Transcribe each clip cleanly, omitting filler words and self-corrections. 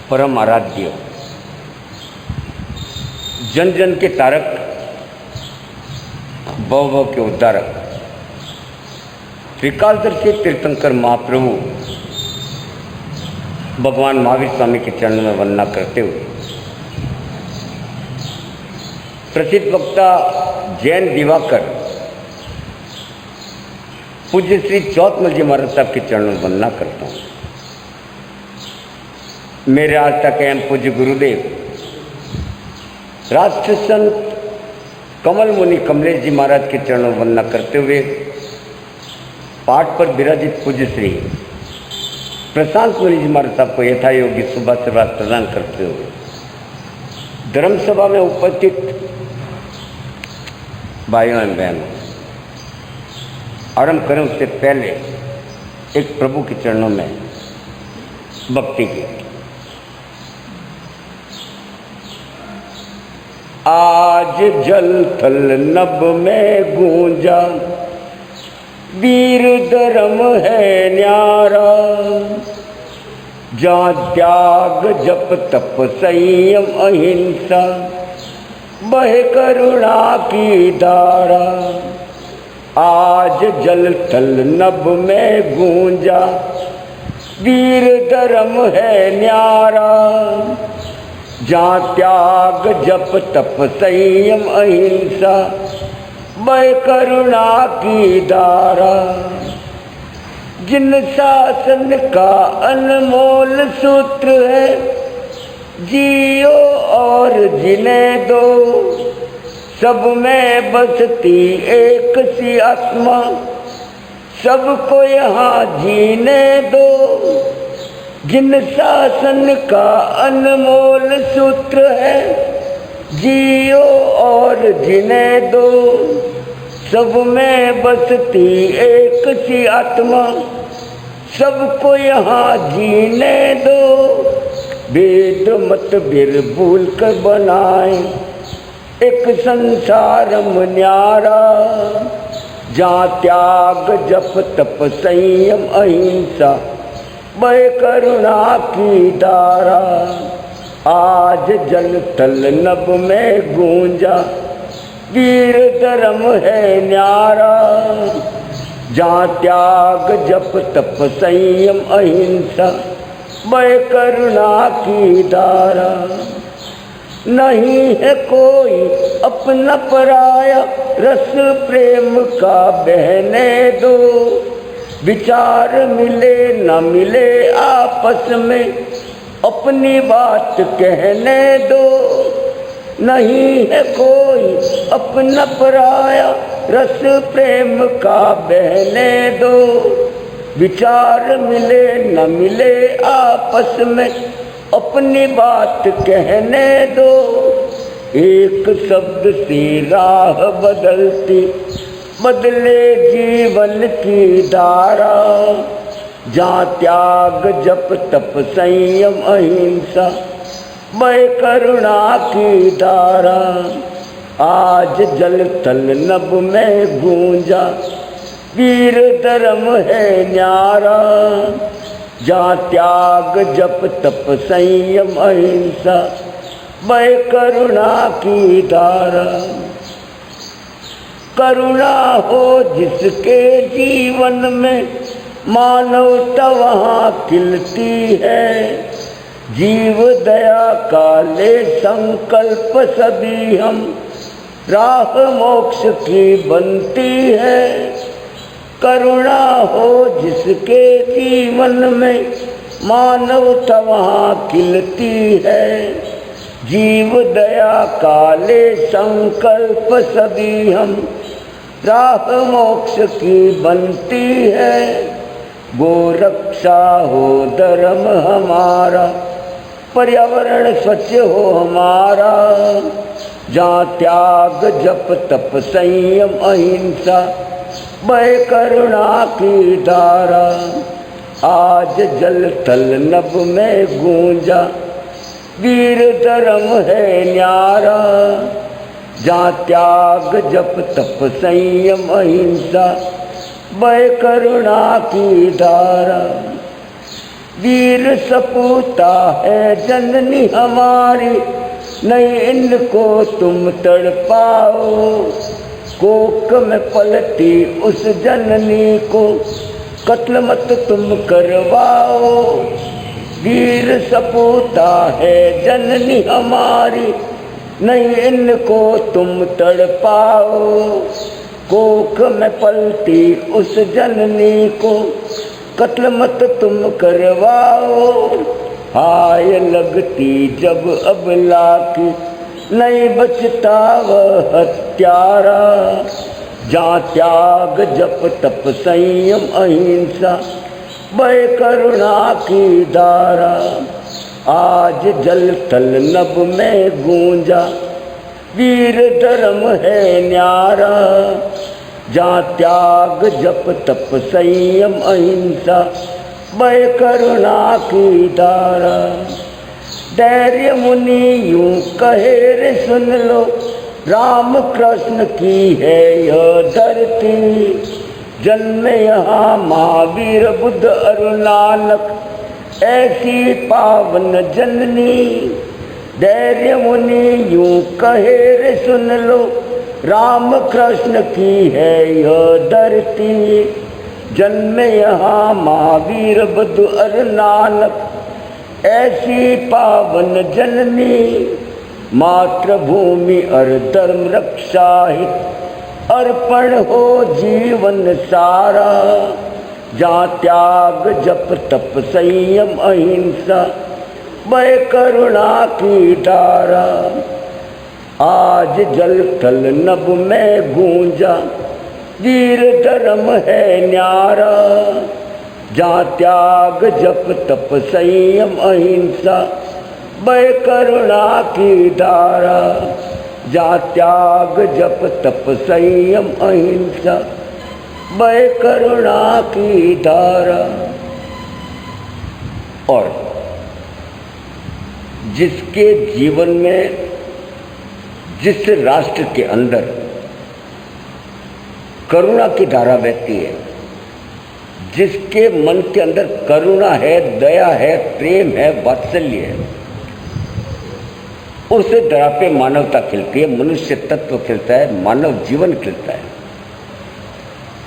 परम आराध्य, जन जन के तारक, भव भव के उद्धारक, त्रिकालदर्शी तीर्थंकर महाप्रभु भगवान महावीर स्वामी के चरणों में वंदना करते हुए प्रसिद्ध वक्ता जैन दिवाकर पूज्य श्री चौथमल जी महाराज साहब के चरणों में वंदना करता हूँ। मेरे आज तक एवं पूज्य गुरुदेव राष्ट्र संत कमल मुनि कमलेश जी महाराज के चरणों में वंदना करते हुए पाठ पर विराजित पूज्य श्री प्रशांत मुनि जी महाराज साहब को यथा योग्य शुभाशीर्वाद प्रदान करते हुए धर्मसभा में उपस्थित भाइयों एवं बहनों, आरंभ करें उससे पहले एक प्रभु के चरणों में भक्ति की। आज जल थल नभ में गूंजा, वीर धर्म है न्यारा, जहाँ त्याग जप तप संयम अहिंसा, बहे करुणा की धारा। आज जल थल नभ में गूंजा, वीर धर्म है न्यारा, जहाँ त्याग जप तप संयम अहिंसा, बहे करुणा की धारा। जिन शासन का अनमोल सूत्र है, जियो और जीने दो, सब में बसती एक सी आत्मा, सबको यहाँ जीने दो। जिन शासन का अनमोल सूत्र है, जियो और जीने दो, सब में बसती एक सी आत्मा, सबको यहाँ जीने दो। वेद मत बिर भूल कर बनाए एक संसार न्यारा, जहाँ त्याग जप तप संयम अहिंसा, बहे करुणा की धारा। आज जल थल नभ में गूंजा, वीर धर्म है न्यारा, जहाँ त्याग जप तप संयम अहिंसा, बहे करुणा की धारा। नहीं है कोई अपना पराया, रस प्रेम का बहने दो। विचार मिले न मिले आपस में, अपनी बात कहने दो। नहीं है कोई अपना पराया, रस प्रेम का बहने दो। विचार मिले न मिले आपस में, अपनी बात कहने दो। एक शब्द से राह बदलती, बदले जीवन की धारा, जहाँ त्याग जप तप संयम अहिंसा, बहे करुणा की धारा। आज जल थल नभ में गूंजा, वीर धर्म है न्यारा, जहाँ त्याग जप तप संयम अहिंसा, बहे करुणा की धारा। करुणा हो जिसके जीवन में, मानवता वहाँ खिलती है। जीव दया का ले संकल्प सभी हम, राह मोक्ष की बनती है। करुणा हो जिसके जीवन में, मानवता वहाँ खिलती है। जीव दया का ले संकल्प सभी हम, राह मोक्ष की बनती है। गोरक्षा हो धर्म हमारा, पर्यावरण स्वच्छ हो हमारा, जहाँ त्याग जप तप संयम अहिंसा, बहे करुणा की धारा। आज जल थल नभ में गूंजा, वीर धर्म है न्यारा, जहाँ त्याग जप तप संयम अहिंसा, बहे करुणा की धारा। वीर सपूता है जननी हमारी, नहीं इनको तुम तड़पाओ। कोक में पलती उस जननी को कत्ल मत तुम करवाओ। वीर सपूता है जननी हमारी, नहीं इनको तुम तड़पाओ। कोख में पलती उस जननी को कत्ल मत तुम करवाओ। हाय लगती जब अबला की, नहीं बचता वह हत्यारा। जहाँ त्याग जप तप संयम अहिंसा, भय करुणा की धारा। आज जल थल नभ में गूंजा, वीर धर्म है न्यारा। जहाँ त्याग जप तप संयम अहिंसा, भय करुणा की धारा। धैर्य मुनि यूं कहे रे सुन लो, राम कृष्ण की है यह धरती। जन्म यहाँ महावीर बुद्ध और नानक, ऐसी पावन जननी। धैर्य मुनि यूं कहे रे सुन लो, राम कृष्ण की है यह धरती। जन्म यहाँ महावीर बुद्ध और नानक, ऐसी पावन जननी। मातृभूमि और धर्म रक्षा हित, अर्पण हो जीवन सारा। जहाँ त्याग जप तप संयम अहिंसा, भय करुणा की धारा। आज जल थल नभ में गूंजा, वीर धर्म है न्यारा। जहाँ त्याग जप तप संयम अहिंसा, भय करुणा की धारा। जहाँ त्याग जप तप संयम अहिंसा, भय करुणा की धारा। और जिसके जीवन में, जिस राष्ट्र के अंदर करुणा की धारा बहती है, जिसके मन के अंदर करुणा है, दया है, प्रेम है, वात्सल्य है, उस धरा पे मानवता खिलती है, मनुष्य तत्व खिलता है, मानव जीवन खिलता है।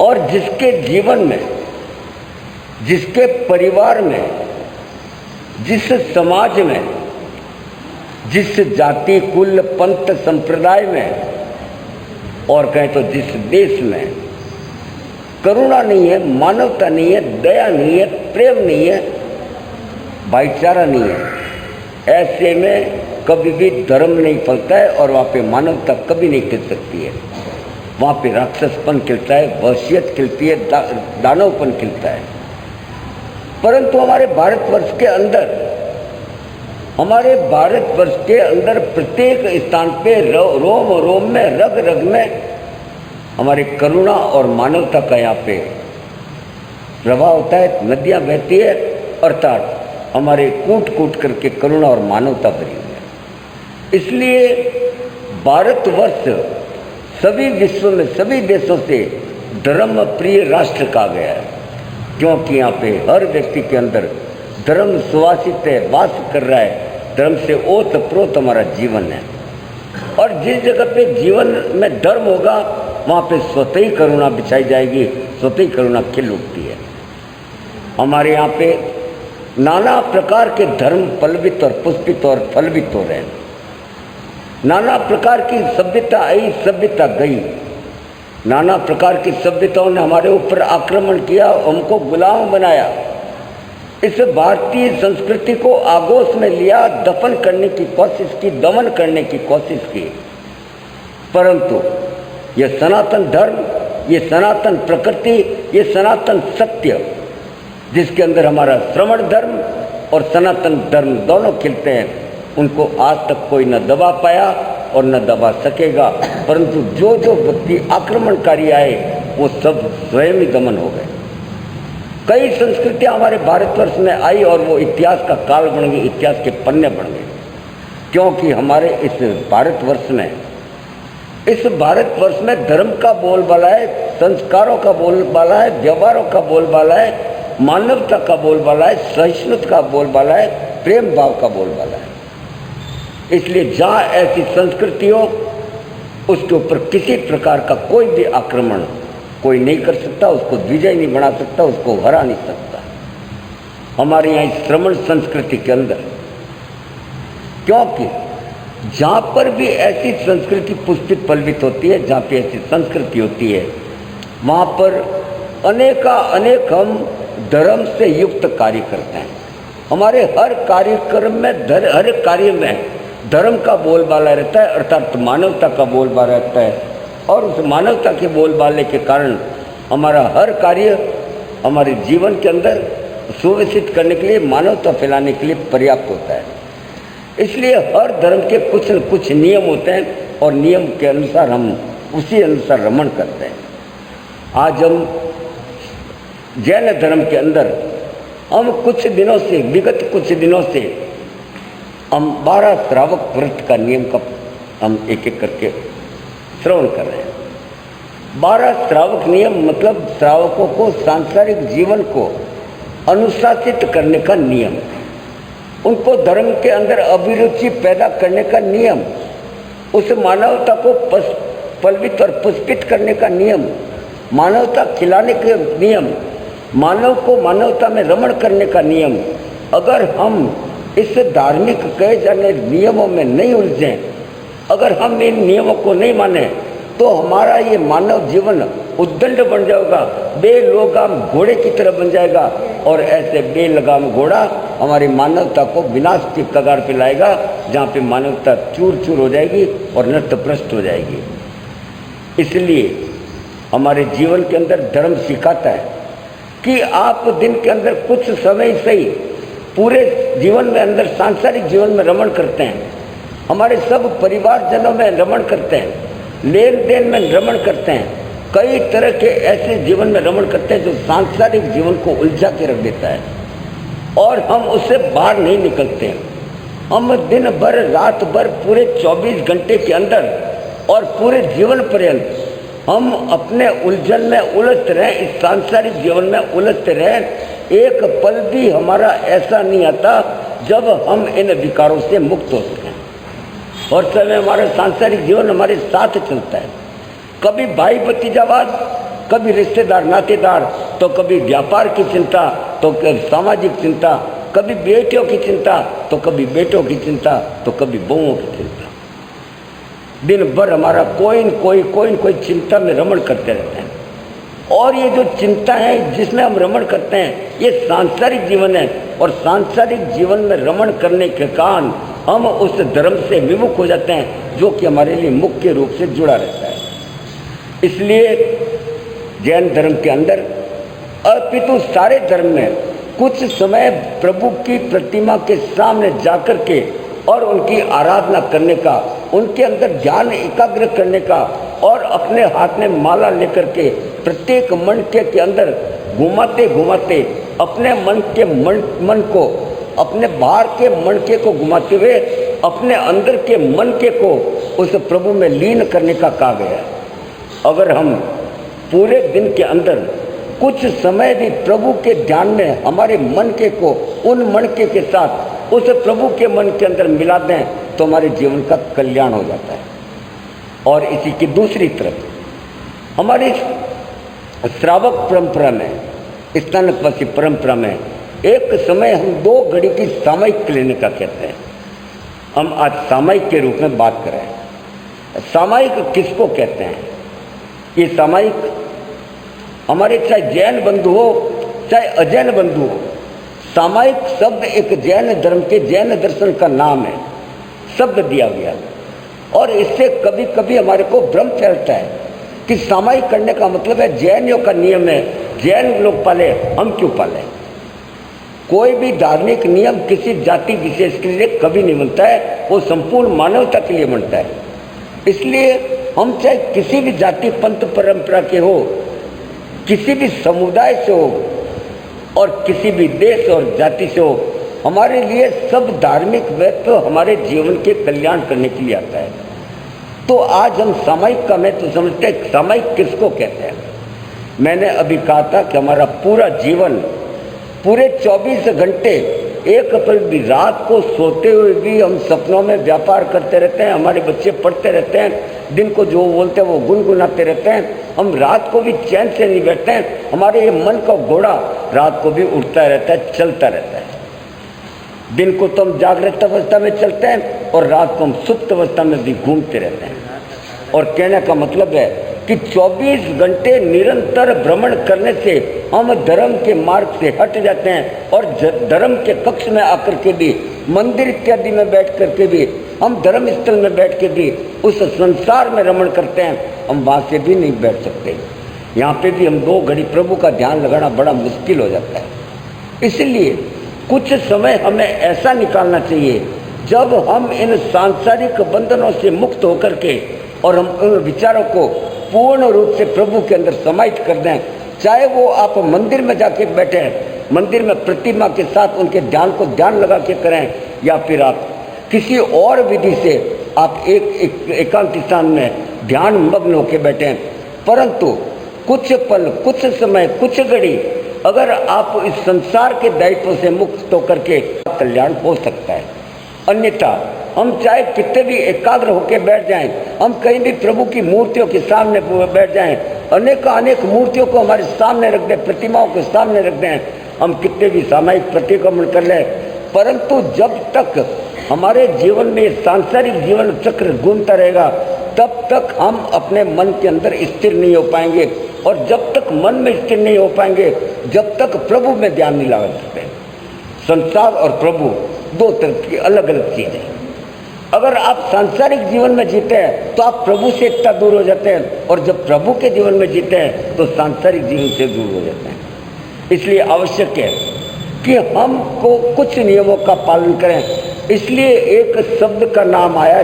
और जिसके जीवन में, जिसके परिवार में, जिस समाज में, जिस जाति कुल पंथ संप्रदाय में, और कहें तो जिस देश में करुणा नहीं है, मानवता नहीं है, दया नहीं है, प्रेम नहीं है, भाईचारा नहीं है, ऐसे में कभी भी धर्म नहीं फलता है और वहाँ पे मानवता कभी नहीं खिल सकती है। वहाँ पे राक्षसपन खिलता है, वहशियत खिलती है, दानवपन खिलता है। परंतु हमारे भारतवर्ष के अंदर, हमारे भारतवर्ष के अंदर प्रत्येक स्थान पे रोम रोम में, रग रग में हमारे करुणा और मानवता का यहाँ पे प्रभाव होता है। नदियाँ बहती है, अर्थात हमारे कूट कूट करके करुणा और मानवता भरी हुई है। इसलिए भारतवर्ष सभी विश्व में, सभी देशों से धर्म प्रिय राष्ट्र कहा गया है, क्योंकि यहाँ पे हर व्यक्ति के अंदर धर्म सुवासित है, वास कर रहा है। धर्म से ओत प्रोत हमारा जीवन है। और जिस जगह पे जीवन में धर्म होगा, वहाँ पे स्वतः ही करुणा बिछाई जाएगी, स्वतः ही करुणा खिल उठती है। हमारे यहाँ पे नाना प्रकार के धर्म पल्वित और पुष्पित और फलवित हो रहे हैं। नाना प्रकार की सभ्यता आई, सभ्यता गई। नाना प्रकार की सभ्यताओं ने हमारे ऊपर आक्रमण किया, हमको गुलाम बनाया। इस भारतीय संस्कृति को आगोश में लिया, दफन करने की कोशिश की, दमन करने की कोशिश की। परंतु ये सनातन धर्म, ये सनातन प्रकृति, ये सनातन सत्य, जिसके अंदर हमारा श्रवण धर्म और सनातन धर्म दोनों खिलते हैं, उनको आज तक कोई न दबा पाया और न दबा सकेगा। परंतु जो जो व्यक्ति आक्रमणकारी आए, वो सब स्वयं ही दमन हो गए। कई संस्कृतियां हमारे भारतवर्ष में आई और वो इतिहास का काल बन गई, इतिहास के पन्ने बन गए। क्योंकि हमारे इस भारतवर्ष में धर्म का बोलबाला है, संस्कारों का बोलबाला है, व्यवहारों का बोलबाला है, मानवता का बोलबाला है, सहिष्णुता का बोलबाला है, प्रेम भाव का बोलबाला है। इसलिए जहाँ ऐसी संस्कृति हो उसके ऊपर किसी प्रकार का कोई भी आक्रमण कोई नहीं कर सकता, उसको विजय नहीं बना सकता, उसको हरा नहीं सकता। हमारे यहाँ इस श्रमण संस्कृति के अंदर, क्योंकि जहाँ पर भी ऐसी संस्कृति पुष्पित पल्वित होती है, जहाँ पे ऐसी संस्कृति होती है, वहाँ पर अनेक हम धर्म से युक्त कार्य करते हैं। हमारे हर कार्यक्रम में हर कार्य में धर्म का बोलबाला रहता है, अर्थात मानवता का बोलबाला रहता है। और उस मानवता के बोलबाले के कारण हमारा हर कार्य हमारे जीवन के अंदर सुविकसित करने के लिए, मानवता फैलाने के लिए पर्याप्त होता है। इसलिए हर धर्म के कुछ न कुछ नियम होते हैं और नियम के अनुसार हम उसी अनुसार रमण करते हैं। आज हम जैन धर्म के अंदर हम कुछ दिनों से, विगत कुछ दिनों से हम 12 श्रावक व्रत का नियम का हम एक एक करके श्रवण कर रहे हैं। 12 श्रावक नियम मतलब श्रावकों को सांसारिक जीवन को अनुशासित करने का नियम, उनको धर्म के अंदर अभिरुचि पैदा करने का नियम, उस मानवता को पल्वित और पुष्पित करने का नियम, मानवता खिलाने के नियम, मानव को मानवता में रमण करने का नियम। अगर हम इस धार्मिक कहे जाने नियमों में नहीं उलझें, अगर हम इन नियमों को नहीं माने, तो हमारा ये मानव जीवन उद्दंड बन जाएगा, बेलगाम घोड़े की तरह बन जाएगा। और ऐसे बेलगाम घोड़ा हमारी मानवता को विनाश की कगार पे लाएगा, जहाँ पे मानवता चूर चूर हो जाएगी और नतभ्रष्ट हो जाएगी। इसलिए हमारे जीवन के अंदर धर्म सिखाता है कि आप दिन के अंदर कुछ समय से ही पूरे जीवन में अंदर सांसारिक जीवन में रमण करते हैं, हमारे सब परिवारजनों में रमण करते हैं, लेन देन में रमण करते हैं, कई तरह के ऐसे जीवन में रमण करते हैं जो सांसारिक जीवन को उलझा के रख देता है और हम उससे बाहर नहीं निकलते हैं। हम दिन भर रात भर पूरे 24 घंटे के अंदर और पूरे जीवन पर्यंत हम अपने उलझन में उलझते रहें, इस सांसारिक जीवन में उलझते रहें। एक पल भी हमारा ऐसा नहीं आता जब हम इन विकारों से मुक्त हो सकें। और समय हमारा सांसारिक जीवन हमारे साथ चलता है, कभी भाई भतीजावाद, कभी रिश्तेदार नातेदार, तो कभी व्यापार की चिंता, तो कभी सामाजिक चिंता, कभी बेटियों की चिंता, तो कभी बेटों की चिंता, तो कभी बहुओं की चिंता। दिन भर हमारा कोई न कोई चिंता में रमण करते रहते हैं। और ये जो चिंता है जिसमें हम रमण करते हैं, ये सांसारिक जीवन है। और सांसारिक जीवन में रमण करने के कारण हम उस धर्म से विमुख हो जाते हैं जो कि हमारे लिए मुख्य रूप से जुड़ा रहता है। इसलिए जैन धर्म के अंदर अपितु सारे धर्म में कुछ समय प्रभु की प्रतिमा के सामने जाकर के और उनकी आराधना करने का, उनके अंदर ध्यान एकाग्र करने का और अपने हाथ में माला लेकर के प्रत्येक मणके के अंदर घुमाते घुमाते अपने मन को, अपने बाहर के मणके को घुमाते हुए अपने अंदर के मनके को उस प्रभु में लीन करने का कहा गया है। अगर हम पूरे दिन के अंदर कुछ समय भी प्रभु के ध्यान में हमारे मनके को उन मनके के साथ उस प्रभु के मन के अंदर मिला दें, तो हमारे जीवन का कल्याण हो जाता है। और इसी की दूसरी तरफ हमारी श्रावक परंपरा में, स्थानकवासी परंपरा में एक समय हम 2 घड़ी की सामयिक लेने का कहते हैं। हम आज सामयिक के रूप में बात करें। सामयिक किसको कहते हैं? ये सामयिक हमारे चाहे जैन बंधु हो चाहे अजैन बंधु हो, सामयिक शब्द एक जैन धर्म के जैन दर्शन का नाम है, शब्द दिया गया। और इससे कभी कभी हमारे को भ्रम फैलता है कि सामयिक करने का मतलब है जैनियों का नियम है, जैन लोग पाले, हम क्यों पाले। कोई भी धार्मिक नियम किसी जाति विशेष के लिए कभी नहीं बनता है, वो संपूर्ण मानवता के लिए बनता है। इसलिए हम चाहे किसी भी जाति पंथ परंपरा के हो, किसी भी समुदाय से हो और किसी भी देश और जाति से हो, हमारे लिए सब धार्मिक महत्व हमारे जीवन के कल्याण करने के लिए आता है। तो आज हम सामयिक का महत्व समझते हैं। सामयिक किसको कहते हैं? मैंने अभी कहा था कि हमारा पूरा जीवन पूरे 24 घंटे एक पल भी रात को सोते हुए भी हम सपनों में व्यापार करते रहते हैं, हमारे बच्चे पढ़ते रहते हैं, दिन को जो बोलते हैं वो गुनगुनाते रहते हैं, हम रात को भी चैन से नहीं बैठते हैं, हमारे ये मन का घोड़ा रात को भी उठता रहता है, चलता रहता है। दिन को तो हम जागृत अवस्था में चलते हैं और रात को हम सुप्त अवस्था में भी घूमते रहते हैं। और कहने का मतलब है कि 24 घंटे निरंतर भ्रमण करने से हम धर्म के मार्ग से हट जाते हैं और धर्म के कक्ष में आकर के भी, मंदिर इत्यादि में बैठ करके भी, हम धर्म स्थल में बैठ के भी उस संसार में रमण करते हैं, हम वहाँ से भी नहीं बैठ सकते। यहाँ पे भी हम 2 घड़ी प्रभु का ध्यान लगाना बड़ा मुश्किल हो जाता है। इसलिए कुछ समय हमें ऐसा निकालना चाहिए जब हम इन सांसारिक बंधनों से मुक्त होकर के और हम उन विचारों को पूर्ण रूप से प्रभु के अंदर समाहित कर दें। चाहे वो आप मंदिर में जाके बैठे हैं, मंदिर में प्रतिमा के साथ उनके ध्यान को ध्यान लगा के करें, या फिर आप किसी और विधि से आप एक एकांत स्थान में ध्यान मग्न होकर बैठे हैं, परंतु कुछ पल, कुछ समय, कुछ घड़ी अगर आप इस संसार के दायित्व से मुक्त होकर के कल्याण हो सकता है। अन्यथा हम चाहे कितने भी एकाग्र होकर बैठ जाएं, हम कहीं भी प्रभु की मूर्तियों के सामने बैठ जाएं, अनेक मूर्तियों को हमारे सामने रख दें, प्रतिमाओं के सामने रख दें, हम कितने भी सामायिक प्रतिक्रमण कर लें, परंतु जब तक हमारे जीवन में सांसारिक जीवन चक्र घूमता रहेगा तब तक हम अपने मन के अंदर स्थिर नहीं हो पाएंगे। और जब तक मन में स्थिर नहीं हो पाएंगे, जब तक प्रभु में ध्यान नहीं लगा सकते। संसार और प्रभु 2 तरह की अलग अलग चीज़ें। अगर आप सांसारिक जीवन में जीते हैं तो आप प्रभु से इतना दूर हो जाते हैं, और जब प्रभु के जीवन में जीते हैं तो सांसारिक जीवन से दूर हो जाते हैं। इसलिए आवश्यक है कि हमको कुछ नियमों का पालन करें। इसलिए एक शब्द का नाम आया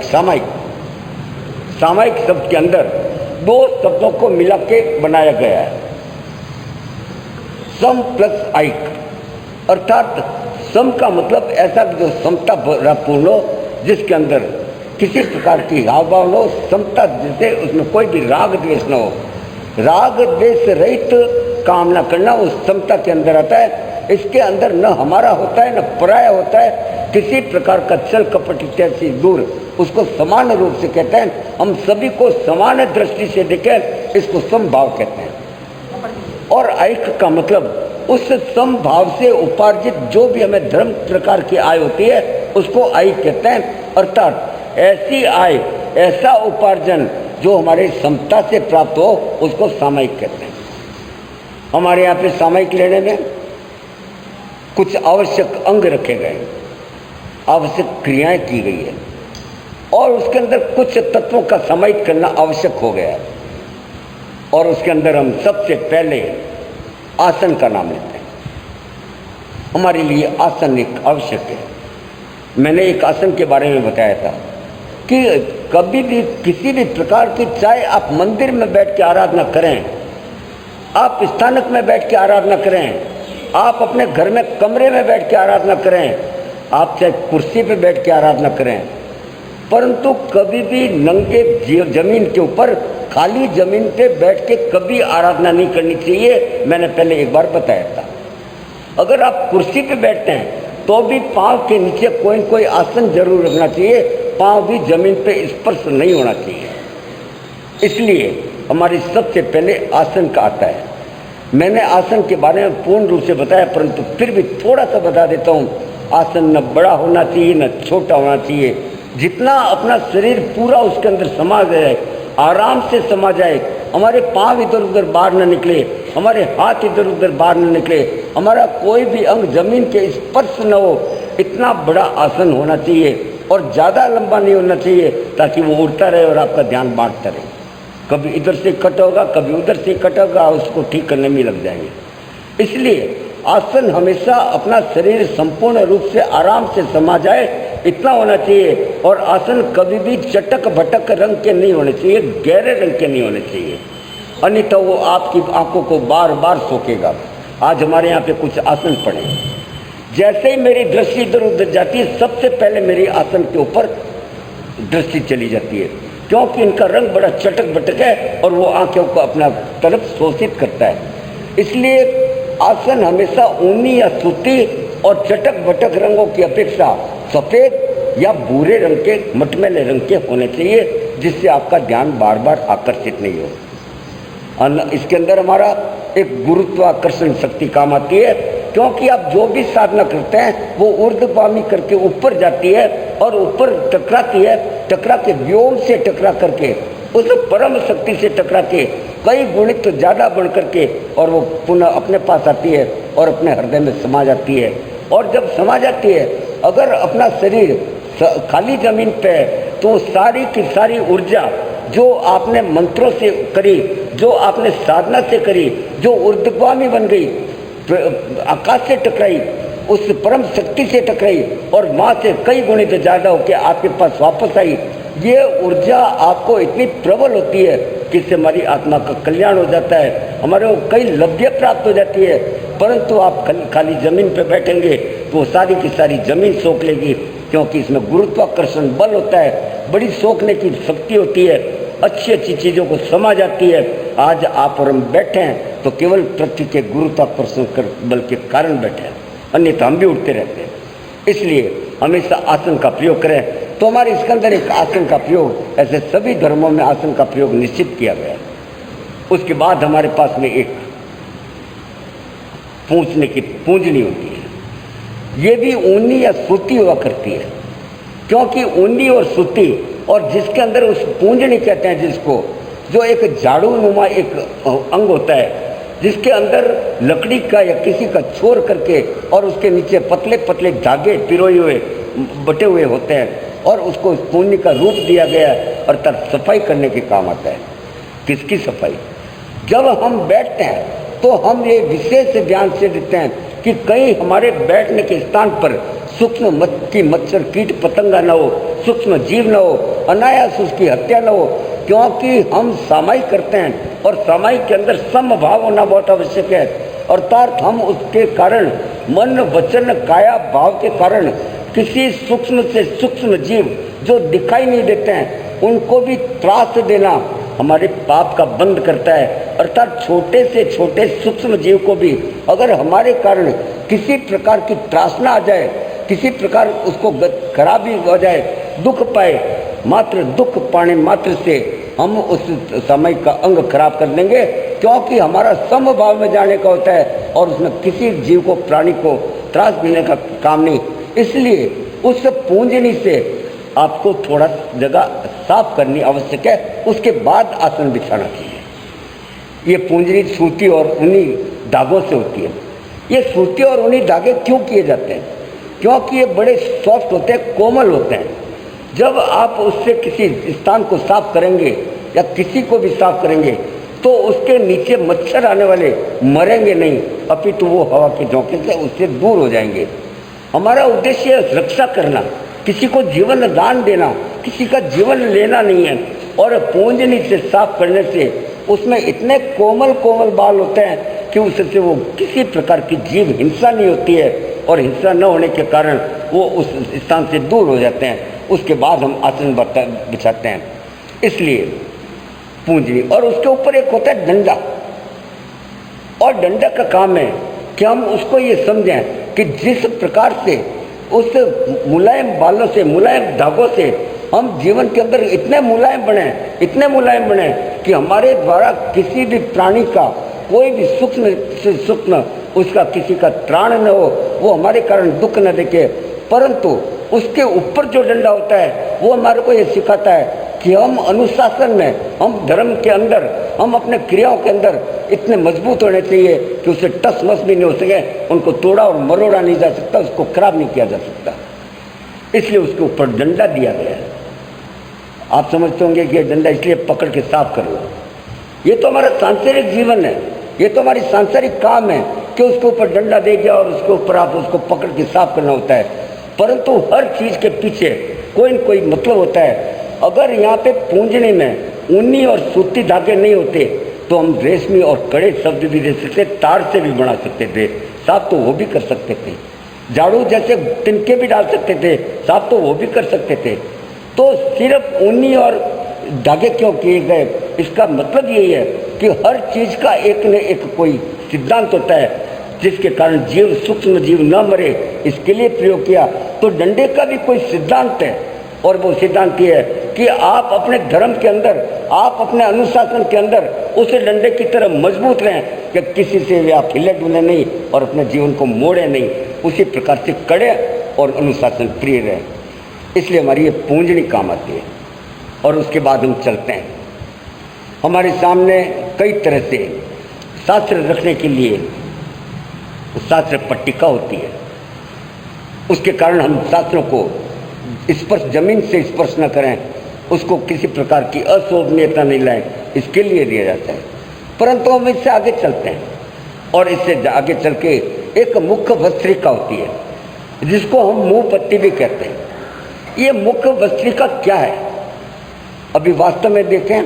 सामायिक। सामायिक शब्द के अंदर 2 शब्दों को मिला के बनाया गया है, सम प्लस आइक। अर्थात सम का मतलब ऐसा जो समता पूर्ण हो, जिसके अंदर किसी प्रकार की हाव भाव न हो, समता जैसे उसमें कोई भी राग द्वेष न हो। राग द्वेष रहित काम न करना उस समता के अंदर आता है। इसके अंदर न हमारा होता है न पराया होता है, किसी प्रकार का छल कपट इत्यादि से दूर, उसको समान रूप से कहते हैं। हम सभी को समान दृष्टि से देखें, इसको समभाव कहते हैं। और ऐक का मतलब उस समभाव से उपार्जित जो भी हमें धर्म प्रकार की आय होती है उसको आय कहते हैं। अर्थात ऐसी आय, ऐसा उपार्जन जो हमारे समता से प्राप्त हो उसको सामायिक कहते हैं। हमारे यहाँ पे सामायिक लेने में कुछ आवश्यक अंग रखे गए, आवश्यक क्रियाएं की गई है, और उसके अंदर कुछ तत्वों का समाहित करना आवश्यक हो गया है। और उसके अंदर हम सबसे पहले आसन का नाम लेते हैं। हमारे लिए आसन एक आवश्यक है। मैंने एक आसन के बारे में बताया था कि कभी भी किसी भी प्रकार की, चाहे आप मंदिर में बैठ के आराधना करें, आप स्थानक में बैठ के आराधना करें, आप अपने घर में कमरे में बैठ के आराधना करें, आप चाहे कुर्सी पे बैठ के आराधना करें, परंतु कभी भी नंगे जमीन के ऊपर, खाली जमीन पे बैठ के कभी आराधना नहीं करनी चाहिए। मैंने पहले एक बार बताया था। अगर आप कुर्सी पे बैठते हैं तो भी पांव के नीचे कोई न कोई आसन जरूर रखना चाहिए, पांव भी जमीन पे स्पर्श नहीं होना चाहिए। इसलिए हमारी सबसे पहले आसन का आता है। मैंने आसन के बारे में पूर्ण रूप से बताया, परंतु फिर भी थोड़ा सा बता देता हूँ। आसन न बड़ा होना चाहिए न छोटा होना चाहिए, जितना अपना शरीर पूरा उसके अंदर समा जाए, आराम से समा जाए, हमारे पाँव इधर उधर बाहर न निकले, हमारे हाथ इधर उधर बाहर न निकले, हमारा कोई भी अंग जमीन के स्पर्श न हो, इतना बड़ा आसन होना चाहिए। और ज़्यादा लंबा नहीं होना चाहिए ताकि वो उड़ता रहे और आपका ध्यान बांटता रहे। कभी इधर से कट होगा, कभी उधर से कट होगा, उसको ठीक करने में लग जाएंगे। इसलिए आसन हमेशा अपना शरीर संपूर्ण रूप से आराम से समा जाए, इतना होना चाहिए। और आसन कभी भी चटक भटक रंग के नहीं होने चाहिए, गहरे रंग के नहीं होने चाहिए, अन्यथा वो आपकी आंखों को बार बार सोकेगा। आज हमारे यहाँ पे कुछ आसन पड़े, जैसे ही मेरी दृष्टि इधर उधर जाती है, सबसे पहले मेरी आसन के ऊपर दृष्टि चली जाती है, क्योंकि इनका रंग बड़ा चटक भटक है और वो आंखों को अपना तरफ शोषित करता है। इसलिए आसन हमेशा ऊनी या सूती और चटक बटक रंगों की अपेक्षा सफ़ेद या भूरे रंग के मटमैले रंग के होने चाहिए, जिससे आपका ध्यान बार बार आकर्षित नहीं हो। इसके अंदर हमारा एक गुरुत्वाकर्षण शक्ति काम आती है, क्योंकि आप जो भी साधना करते हैं वो ऊर्ध्वगामी करके ऊपर जाती है और ऊपर टकराती है, टकरा के व्योम से टकरा करके उस परम शक्ति से टकरा के कई गुणित तो ज़्यादा बढ़ करके और वो पुनः अपने पास आती है और अपने हृदय में समा जाती है। और जब समा जाती है, अगर अपना शरीर खाली जमीन पे है तो सारी की सारी ऊर्जा जो आपने मंत्रों से करी, जो आपने साधना से करी, जो ऊर्ध्वगामी बन गई, आकाश से टकराई, उस परम शक्ति से टकराई और वहाँ से कई गुणित तो ज़्यादा होकर आपके पास वापस आई, ये ऊर्जा आपको इतनी प्रबल होती है कि इससे हमारी आत्मा का कल्याण हो जाता है, हमारे को कई लब्धियाँ प्राप्त हो जाती है। परंतु आप खाली ज़मीन पे बैठेंगे तो वो सारी की सारी ज़मीन सोख लेगी, क्योंकि इसमें गुरुत्वाकर्षण बल होता है, बड़ी सोखने की शक्ति होती है, अच्छी अच्छी चीज़ों को समा जाती है। आज आप और हम बैठे हैं तो केवल पृथ्वी के गुरुत्वाकर्षण बल के कारण बैठे हैं, अन्यथा हम भी उठते रहते हैं। इसलिए हमेशा आसन का प्रयोग करें। तो हमारे इसके अंदर एक आसन का प्रयोग, ऐसे सभी धर्मों में आसन का प्रयोग निश्चित किया गया है। उसके बाद हमारे पास में एक पूंछने की पूंजनी होती है, ये भी ऊनी या सूती हुआ करती है, क्योंकि ऊनी और सूती और जिसके अंदर उस पूंजनी कहते हैं, जिसको जो एक झाड़ू नुमा एक अंग होता है, जिसके अंदर लकड़ी का या किसी का छोर करके और उसके नीचे पतले पतले धागे पिरोए हुए बटे हुए होते हैं और उसको पुण्य का रूप दिया गया है, अर्थात सफाई करने के काम आता है। किसकी सफाई? जब हम बैठते हैं तो हम ये विशेष ध्यान से देते हैं कि कहीं हमारे बैठने के स्थान पर सूक्ष्म मच्छर कीट पतंगा न हो, सूक्ष्म जीव न हो, अनायास उसकी हत्या न हो, क्योंकि हम सामायिक करते हैं और सामायिक के अंदर समभाव होना बहुत आवश्यक है। अर्थात हम उसके कारण मन वचन काया भाव के कारण किसी सूक्ष्म से सूक्ष्म जीव जो दिखाई नहीं देते हैं उनको भी त्रास देना हमारे पाप का बंद करता है। अर्थात छोटे से छोटे सूक्ष्म जीव को भी अगर हमारे कारण किसी प्रकार की त्रासना आ जाए, किसी प्रकार उसको खराबी हो जाए, दुख पाए, मात्र दुख पाने मात्र से हम उस समय का अंग खराब कर देंगे, क्योंकि हमारा समभाव में जाने का होता है और उसमें किसी जीव को प्राणी को त्रास देने का काम नहीं। इसलिए उस पूंजनी से आपको थोड़ा जगह साफ करनी आवश्यक है, उसके बाद आसन बिछाना चाहिए। ये पूंजनी सूती और ऊनी धागों से होती है। ये सूती और ऊनी धागे क्यों किए जाते हैं? क्योंकि ये बड़े सॉफ्ट होते हैं, कोमल होते हैं। जब आप उससे किसी स्थान को साफ करेंगे या किसी को भी साफ करेंगे तो उसके नीचे मच्छर आने वाले मरेंगे नहीं, अपितु वो हवा के झोंके से उससे दूर हो जाएंगे। हमारा उद्देश्य रक्षा करना, किसी को जीवन दान देना, किसी का जीवन लेना नहीं है। और पूंजनी से साफ करने से उसमें इतने कोमल कोमल बाल होते हैं कि उससे वो किसी प्रकार की जीव हिंसा नहीं होती है और हिंसा न होने के कारण वो उस स्थान से दूर हो जाते हैं। उसके बाद हम आसन बिछाते हैं। इसलिए पूंजनी और उसके ऊपर एक होता है डंडा, और डंडा का काम है कि हम उसको ये समझें कि जिस प्रकार से उस मुलायम बालों से, मुलायम धागों से हम जीवन के अंदर इतने मुलायम बने कि हमारे द्वारा किसी भी प्राणी का कोई भी सूक्ष्म से सूक्ष्म उसका किसी का त्राण न हो, वो हमारे कारण दुख न देखे। परंतु उसके ऊपर जो डंडा होता है वो हमारे को ये सिखाता है कि हम अनुशासन में, हम धर्म के अंदर, हम अपने क्रियाओं के अंदर इतने मजबूत होने चाहिए कि उसे टस मस भी नहीं हो सके, उनको तोड़ा और मरोड़ा नहीं जा सकता, उसको खराब नहीं किया जा सकता। इसलिए उसके ऊपर डंडा दिया गया है। आप समझते होंगे कि ये डंडा इसलिए पकड़ के साफ कर लो। ये तो हमारा सांसारिक जीवन है, ये तो हमारी सांसारिक काम है कि उसके ऊपर डंडा दे गया और उसके ऊपर आप उसको पकड़ के साफ करना होता है। परंतु हर चीज़ के पीछे कोई न कोई मतलब होता है। अगर यहाँ पे पूंजनी में ऊनी और सूती धागे नहीं होते तो हम रेशमी और कड़े शब्द भी दे सकते, तार से भी बना सकते थे, साफ तो वो भी कर सकते थे। झाड़ू जैसे तिनके भी डाल सकते थे, साफ तो वो भी कर सकते थे। तो सिर्फ ऊनी और धागे क्यों किए गए? इसका मतलब यही है कि हर चीज़ का एक न एक कोई सिद्धांत होता है। जिसके कारण जीव सूक्ष्म जीव न मरे इसके लिए प्रयोग किया। तो डंडे का भी कोई सिद्धांत है, और वो सिद्धांत ये है कि आप अपने धर्म के अंदर, आप अपने अनुशासन के अंदर उस डंडे की तरह मजबूत रहें कि किसी से भी आप हिले डुले नहीं और अपने जीवन को मोड़े नहीं, उसी प्रकार से कड़े और अनुशासन प्रिय रहे। इसलिए हमारी ये पूंजनी काम आती है। और उसके बाद हम चलते हैं, हमारे सामने कई तरह से शास्त्र रखने के लिए शास्त्र पट्टिका होती है, उसके कारण हम शास्त्रों को स्पर्श, जमीन से स्पर्श न करें, उसको किसी प्रकार की अशोभनीयता नहीं लाएं, इसके लिए दिया जाता है। परंतु हम इससे आगे चलते हैं और इससे आगे चल के एक मुख्य भस्त्रिका होती है जिसको हम मुंह पत्ती भी कहते हैं। ये मुख्य भस्त्रिका क्या है? अभी वास्तव में देखें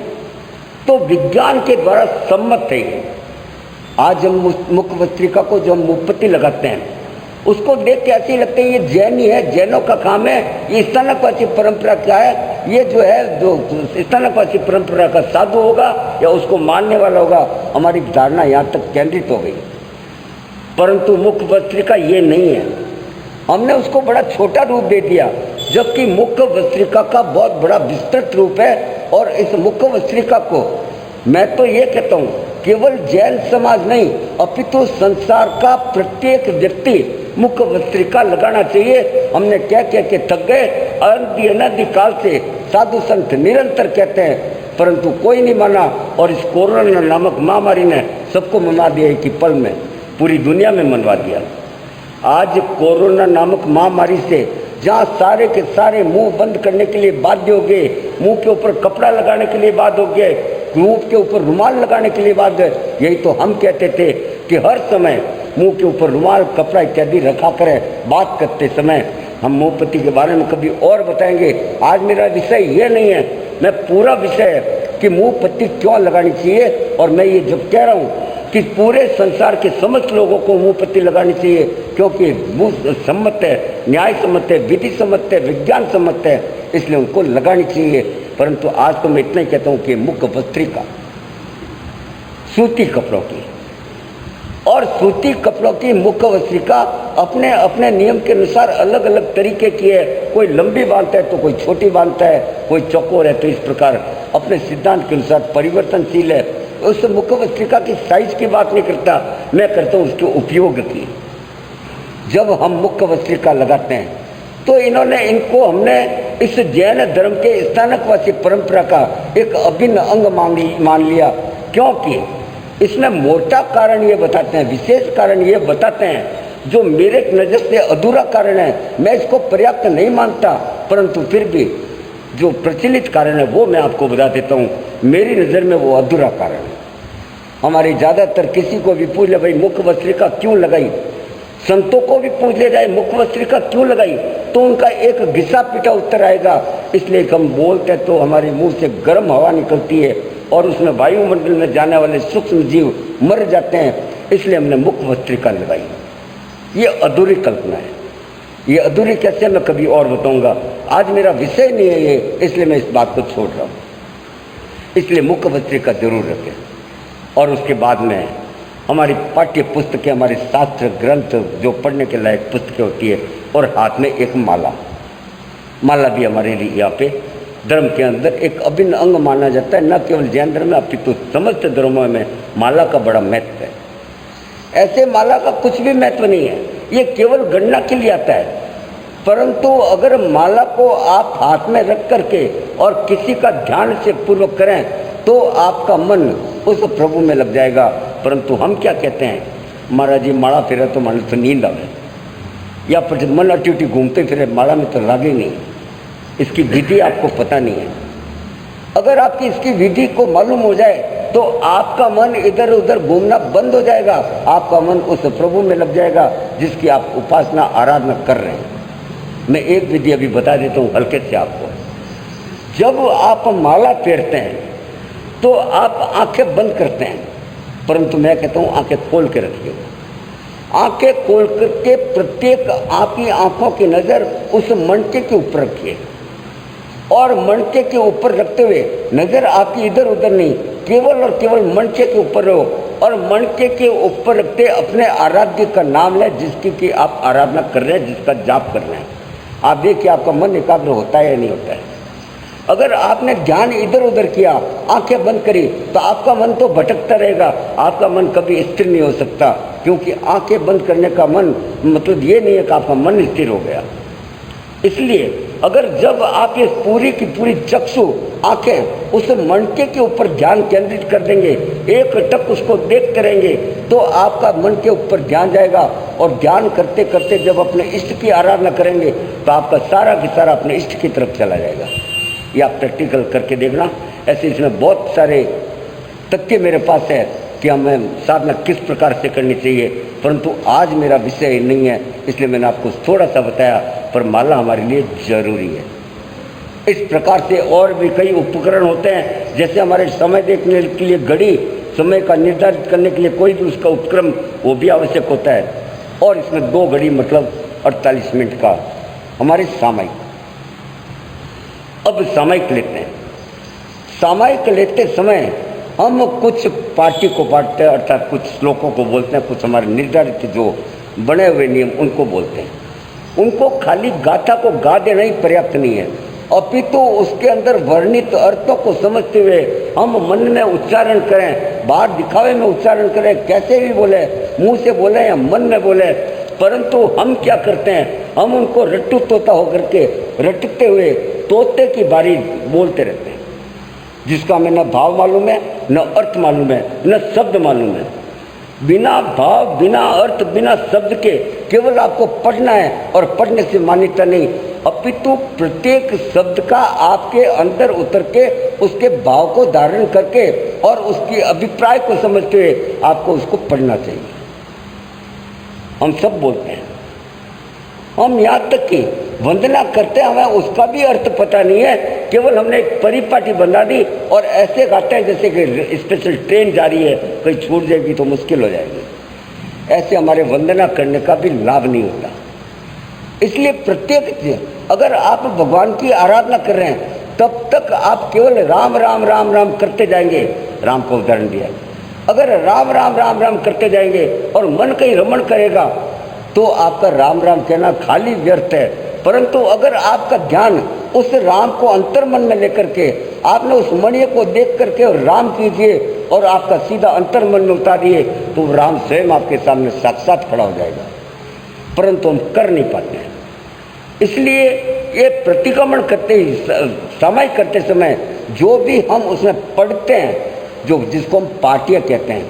तो विज्ञान के द्वारा सम्मत है। आज हम मुख्य भस्त्रिका को जो हम मुंहपत्ती लगाते हैं उसको देख के ऐसे लगते हैं ये जैन ही है, जैनों का काम है, ये स्थानकवासी परंपरा क्या है, ये जो है जो स्थानकवासी परंपरा का साधु होगा या उसको मानने वाला होगा। हमारी धारणा यहाँ तक केंद्रित हो गई। परंतु मुख्य भस्त्रिका ये नहीं है, हमने उसको बड़ा छोटा रूप दे दिया, जबकि मुख्य भस्त्रिका का बहुत बड़ा विस्तृत रूप है। और इस मुख्य भस्त्रिका को मैं तो ये कहता हूँ केवल जैन समाज नहीं अपितु संसार का प्रत्येक व्यक्ति मुख्य भस्त्रिका लगाना चाहिए। हमने क्या के थक गए, अनादि काल से साधु संत निरंतर कहते हैं, परंतु कोई नहीं माना। और इस कोरोना नामक महामारी ने सबको मना दिया कि पल में, पूरी दुनिया में मनवा दिया। आज कोरोना नामक महामारी से जहाँ सारे के सारे मुंह बंद करने के लिए बाध्य हो गए, मुंह के ऊपर कपड़ा लगाने के लिए बाध्य हो गए, मुंह के ऊपर रुमाल लगाने के लिए बाध्य। यही तो हम कहते थे कि हर समय मुंह के ऊपर रुमाल, कपड़ा इत्यादि रखा करें। बात करते समय हम मुंहपत्ती के बारे में कभी और बताएंगे। आज मेरा विषय ये नहीं है, मैं पूरा विषय है कि मुंहपत्ती क्यों लगानी चाहिए। और मैं ये जब कह रहा हूँ कि पूरे संसार के समस्त लोगों को मुंहपत्ती लगानी चाहिए, क्योंकि मुंह सम्मत है, न्याय सम्मत है, विधि सम्मत है, विज्ञान सम्मत है, इसलिए उनको लगानी चाहिए। परंतु आज तो मैं इतना ही कहता हूँ कि मुख्य भस्त्रिका सूती कपड़ों की, और सूती कपड़ों की मुख्य भस्त्रिका अपने अपने नियम के अनुसार अलग अलग तरीके की है। कोई लंबी बांधता है तो कोई छोटी बांधता है, कोई चौकोर है, तो इस प्रकार अपने सिद्धांत के अनुसार परिवर्तनशील है। उस मुख्य भस्त्रिका की साइज की बात नहीं करता, मैं करता हूँ उसके उपयोग की। जब हम मुख्य भस्त्रिका लगाते हैं तो इनको हमने इस जैन धर्म के स्थानकवासी परंपरा का एक अभिन्न अंग मान लिया, क्योंकि इसमें मोटा कारण ये बताते हैं, विशेष कारण ये बताते हैं जो मेरे नज़र से अधूरा कारण है। मैं इसको पर्याप्त नहीं मानता, परंतु फिर भी जो प्रचलित कारण है वो मैं आपको बता देता हूँ। मेरी नज़र में वो अधूरा कारण है। हमारे ज़्यादातर किसी को भी पूछ ले भाई मुख्य भस्त्रिका क्यों लगाई, संतों को भी पूछ ले जाए मुख्य भस्त्रिका क्यों लगाई, तो उनका एक घिसा पिटा उत्तर आएगा। इसलिए हम बोलते तो हमारे मुंह से गर्म हवा निकलती है और उसमें वायुमंडल में जाने वाले सूक्ष्म जीव मर जाते हैं, इसलिए हमने मुख्य भस्त्रिका लगाई। ये अधूरी कल्पना है। ये अधूरी कैसे, मैं कभी और बताऊंगा। आज मेरा विषय नहीं है ये, इसलिए मैं इस बात को छोड़ रहा हूँ। इसलिए मुख्य भस्त्रिका जरूर रखें। और उसके बाद में हमारी पाठ्य पुस्तकें, हमारे शास्त्र ग्रंथ जो पढ़ने के लायक पुस्तकें होती है, और हाथ में एक माला भी हमारे लिए यहाँ पे धर्म के अंदर एक अभिन्न अंग माना जाता है। न केवल जैन धर्म में अपितु समस्त धर्मों में माला का बड़ा महत्व है। ऐसे माला का कुछ भी महत्व नहीं है, ये केवल गणना के लिए आता है। परंतु अगर माला को आप हाथ में रख करके और किसी का ध्यान से पूर्वक करें तो आपका मन उस प्रभु में लग जाएगा। परंतु हम क्या कहते हैं, महाराज जी माला फिरे तो मन तो नींद आवे, या फिर मन अटी घूमते फिरे, माला में तो लागे नहीं। इसकी विधि आपको पता नहीं है। अगर आपकी इसकी विधि को मालूम हो जाए तो आपका मन इधर उधर घूमना बंद हो जाएगा, आपका मन उस प्रभु में लग जाएगा जिसकी आप उपासना आराधना कर रहे हैं। मैं एक विधि अभी बता देता हूँ हल्के से आपको। जब आप माला फेरते हैं तो आप आंखें बंद करते हैं, परंतु मैं कहता हूँ आंखें खोल के रखिए। आंखें खोल करके प्रत्येक आपकी आंखों की नज़र उस मणके के ऊपर रखिए, और मणके के ऊपर रखते हुए नज़र आपकी इधर उधर नहीं, केवल और केवल मणके के ऊपर रहो। और मणके के ऊपर रखते अपने आराध्य का नाम लें, जिसकी कि आप आराधना कर रहे हैं, जिसका जाप कर रहे हैं। आप देखिए आपका मन एकाग्र होता है या नहीं होता है। अगर आपने ध्यान इधर उधर किया, आंखें बंद करी, तो आपका मन तो भटकता रहेगा, आपका मन कभी स्थिर नहीं हो सकता। क्योंकि आंखें बंद करने का मन मतलब ये नहीं है कि आपका मन स्थिर हो गया। इसलिए अगर जब आप ये पूरी की पूरी चक्षु आंखें उस मणके के ऊपर ध्यान केंद्रित कर देंगे, एक टक उसको देखते रहेंगे, तो आपका मन के ऊपर ध्यान जाएगा। और ध्यान करते करते जब अपने इष्ट की आराधना करेंगे, तो आपका सारा की सारा अपने इष्ट की तरफ चला जाएगा। ये आप प्रैक्टिकल करके देखना। ऐसे इसमें बहुत सारे तथ्य मेरे पास है कि हमें साधना किस प्रकार से करनी चाहिए, परंतु आज मेरा विषय नहीं है, इसलिए मैंने आपको थोड़ा सा बताया। पर माला हमारे लिए जरूरी है। इस प्रकार से और भी कई उपकरण होते हैं, जैसे हमारे समय देखने के लिए घड़ी, समय का निर्धारित करने के लिए कोई भी उसका उपक्रम वो भी आवश्यक होता है। और इसमें 2 घड़ी मतलब 48 मिनट का हमारे सामयिक। अब सामयिक लेते हैं। सामयिक लेते समय हम कुछ पार्टी को बांटते हैं, अर्थात कुछ श्लोकों को बोलते हैं, कुछ हमारे निर्धारित जो बने हुए नियम उनको बोलते हैं। उनको खाली गाथा को गा देना ही पर्याप्त नहीं है, अपितु उसके अंदर वर्णित अर्थों को समझते हुए हम मन में उच्चारण करें, बाहर दिखावे में उच्चारण करें, कैसे भी बोले, मुंह से बोले या मन में बोले, परंतु हम क्या करते हैं, हम उनको रट्टू तोता होकर के रटते हुए तोते की बारी बोलते रहते हैं, जिसका हमें न भाव मालूम है, न अर्थ मालूम है, न शब्द मालूम है। बिना भाव, बिना अर्थ, बिना शब्द के केवल आपको पढ़ना है, और पढ़ने से मान्यता नहीं, अपितु प्रत्येक शब्द का आपके अंदर उतर के उसके भाव को धारण करके और उसकी अभिप्राय को समझते हुए आपको उसको पढ़ना चाहिए। हम सब बोलते हैं, हम यहाँ तक कि वंदना करते हैं, हमें उसका भी अर्थ पता नहीं है, केवल हमने एक परिपाटी बना दी और ऐसे गाते हैं जैसे कि स्पेशल ट्रेन जा रही है, कहीं छूट जाएगी तो मुश्किल हो जाएगी। ऐसे हमारे वंदना करने का भी लाभ नहीं होता। इसलिए प्रत्येक अगर आप भगवान की आराधना कर रहे हैं, तब तक आप केवल राम राम राम राम करते जाएंगे। राम को उदाहरण दिया, अगर राम राम राम राम करते जाएंगे और मन कहीं रमण करेगा, तो आपका राम राम कहना खाली व्यर्थ है। परंतु अगर आपका ध्यान उस राम को अंतर्मन में लेकर के आपने उस मणि को देख करके और राम कीजिए और आपका सीधा अंतर्मन में उतारिए, तो राम स्वयं आपके सामने साक्षात खड़ा हो जाएगा। परंतु हम कर नहीं पाते हैं। इसलिए ये प्रतिक्रमण करते ही, समय करते समय जो भी हम उसमें पढ़ते हैं, जो जिसको हम पाठ्य कहते हैं,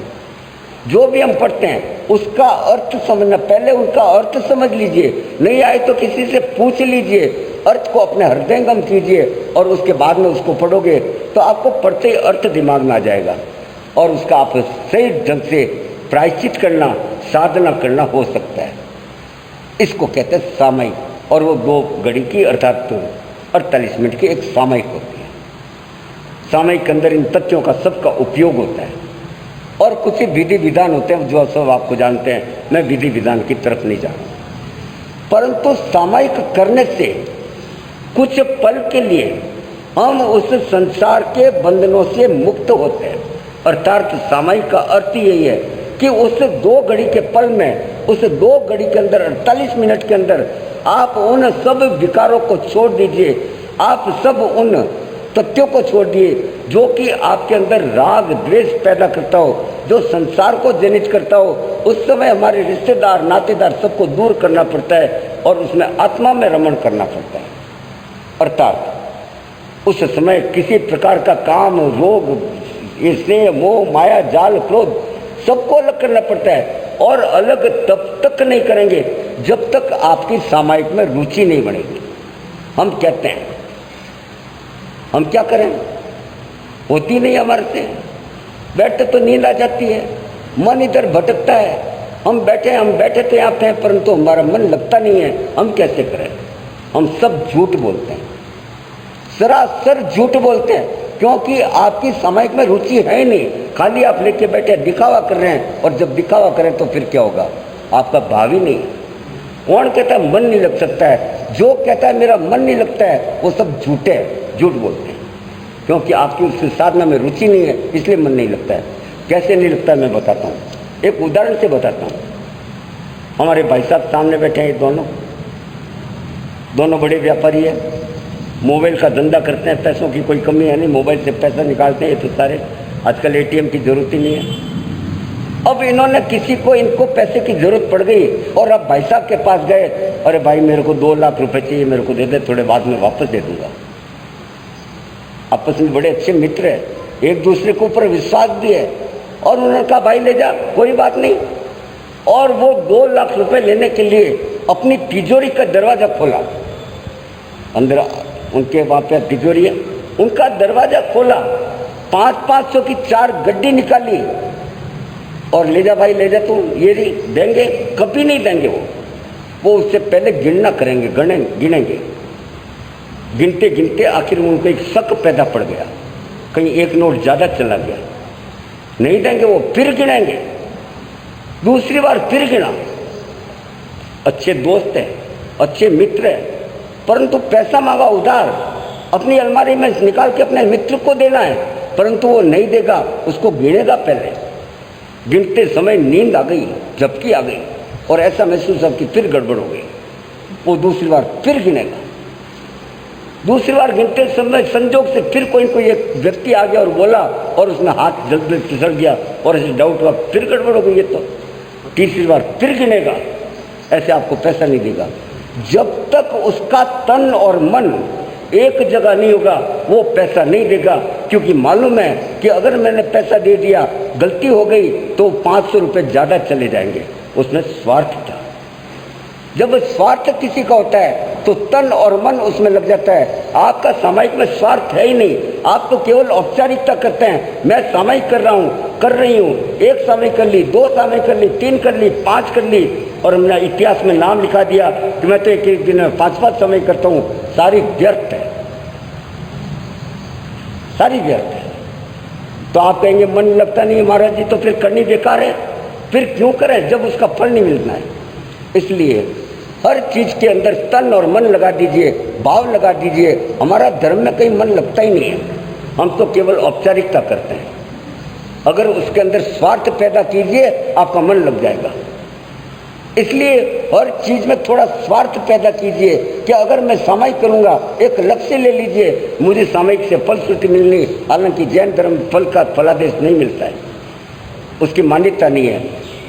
जो भी हम पढ़ते हैं उसका अर्थ समझना, पहले उनका अर्थ समझ लीजिए, नहीं आए तो किसी से पूछ लीजिए, अर्थ को अपने हृदयंगम कीजिए और उसके बाद में उसको पढ़ोगे तो आपको पढ़ते ही अर्थ दिमाग में आ जाएगा और उसका आप सही ढंग से प्रायश्चित करना, साधना करना हो सकता है। इसको कहते हैं सामयिक, और वो 2 घड़ी की अर्थात 48 मिनट की एक सामयिक होती है। सामयिक के अंदर इन तथ्यों का सबका उपयोग होता है और कुछ ही विधि विधान होते हैं जो सब आपको जानते हैं, मैं विधि विधान की तरफ नहीं जा रहा। परंतु सामयिक करने से कुछ पल के लिए हम उस संसार के बंधनों से मुक्त होते हैं। अर्थात सामयिक का अर्थ यही है कि उस 2 घड़ी के पल में, उस 2 घड़ी के अंदर 48 मिनट के अंदर आप उन सब विकारों को छोड़ दीजिए, आप सब उन तथ्यों को छोड़ दिए जो कि आपके अंदर राग द्वेष पैदा करता हो, जो संसार को जनित करता हो। उस समय हमारे रिश्तेदार, नातेदार सबको दूर करना पड़ता है और उसमें आत्मा में रमण करना पड़ता है। अर्थात उस समय किसी प्रकार का काम, रोग, स्नेह, मोह, माया, जाल, क्रोध सबको अलग करना पड़ता है, और अलग तब तक नहीं करेंगे जब तक आपकी सामायिक में रुचि नहीं बनेगी। हम कहते हैं, हम क्या करें, होती नहीं हमारे से, बैठते तो नींद आ जाती है, मन इधर भटकता है, हम बैठे तो यहाँ पे हैं, परंतु हमारा मन लगता नहीं है, हम कैसे करें। हम सब झूठ बोलते हैं, सरासर झूठ बोलते हैं, क्योंकि आपकी सामयिक में रुचि है ही नहीं, खाली आप लेके बैठे दिखावा कर रहे हैं, और जब दिखावा करें तो फिर क्या होगा, आपका भाव ही नहीं। कौन कहता है मन नहीं लग सकता है, जो कहता है मेरा मन नहीं लगता है, वो सब झूठे हैं, झूठ बोलते हैं, क्योंकि आपकी उस साधना में रुचि नहीं है, इसलिए मन नहीं लगता है। कैसे नहीं लगता मैं बताता हूँ, एक उदाहरण से बताता हूँ। हमारे भाई साहब सामने बैठे हैं, दोनों बड़े व्यापारी हैं, मोबाइल का धंधा करते हैं, पैसों की कोई कमी है नहीं, मोबाइल से पैसा निकालते हैं। ये तो सारे आजकल ATM की जरूरत ही नहीं है। अब इन्होंने किसी को इनको पैसे की जरूरत पड़ गई और अब भाई साहब के पास गए, अरे भाई मेरे को 2 लाख रुपए चाहिए, मेरे को दे दे, थोड़े बाद में वापस दे दूंगा। आपस में बड़े अच्छे मित्र हैं, एक दूसरे के ऊपर विश्वास भी है। और उन्होंने कहा भाई ले जा, कोई बात नहीं। और वो 2 लाख रुपए लेने के लिए अपनी तिजोरी का दरवाजा खोला, अंदर उनके वहाँ पे तिजोरी है, उनका दरवाजा खोला, 500 की 4 गड्डी निकाली और ले जा भाई ले जा, तू ये नहीं देंगे, कभी नहीं देंगे। वो उससे पहले गिनना करेंगे, गिनेंगे। गिनते गिनते आखिर में उनको एक शक पैदा पड़ गया, कहीं एक नोट ज़्यादा चला गया, नहीं देंगे। वो फिर गिनेंगे, दूसरी बार फिर गिना। अच्छे दोस्त हैं, अच्छे मित्र हैं, परंतु पैसा मांगा उधार, अपनी अलमारी में निकाल के अपने मित्र को देना है, परंतु वो नहीं देगा, उसको गिनेगा पहले। गिनते समय नींद आ गई, झपकी आ गई और ऐसा महसूस हुआ कि फिर गड़बड़ हो गई। वो दूसरी बार फिर गिनेगा, दूसरी बार गिनते समय संजोग से फिर कोई एक व्यक्ति आ गया और बोला और उसने हाथ जल्दी फिसल गया और ऐसे डाउट हुआ, फिर गड़बड़ हो गई। ये तो तीसरी बार फिर गिनेगा, ऐसे आपको पैसा नहीं देगा। जब तक उसका तन और मन एक जगह नहीं होगा वो पैसा नहीं देगा, क्योंकि मालूम है कि अगर मैंने पैसा दे दिया, गलती हो गई तो 500 रुपये ज़्यादा चले जाएंगे। उसमें स्वार्थ था। जब स्वार्थ किसी का होता है तो तन और मन उसमें लग जाता है। आपका सामायिक में स्वार्थ है ही नहीं, आप तो केवल औपचारिकता करते हैं। मैं सामायिक कर रहा हूँ, कर रही हूँ, 1 सामायिक कर ली, 2 सामायिक कर ली, 3 कर ली, 5 कर ली और हमने इतिहास में नाम लिखा दिया कि मैं तो एक दिन 5-5 सामायिक करता हूँ। सारी व्यर्थ है, सारी व्यर्थ है। तो आप कहेंगे मन लगता नहीं महाराज जी, तो फिर करनी बेकार है। फिर क्यों करें जब उसका फल नहीं मिलना है। इसलिए हर चीज के अंदर तन और मन लगा दीजिए, भाव लगा दीजिए। हमारा धर्म में कहीं मन लगता ही नहीं है, हम तो केवल औपचारिकता करते हैं। अगर उसके अंदर स्वार्थ पैदा कीजिए आपका मन लग जाएगा। इसलिए हर चीज में थोड़ा स्वार्थ पैदा कीजिए कि अगर मैं सामायिक करूंगा, एक लक्ष्य ले लीजिए, मुझे सामायिक से फलश्रुति मिलनी। हालांकि जैन धर्म फल का फलादेश नहीं मिलता है, उसकी मान्यता नहीं है,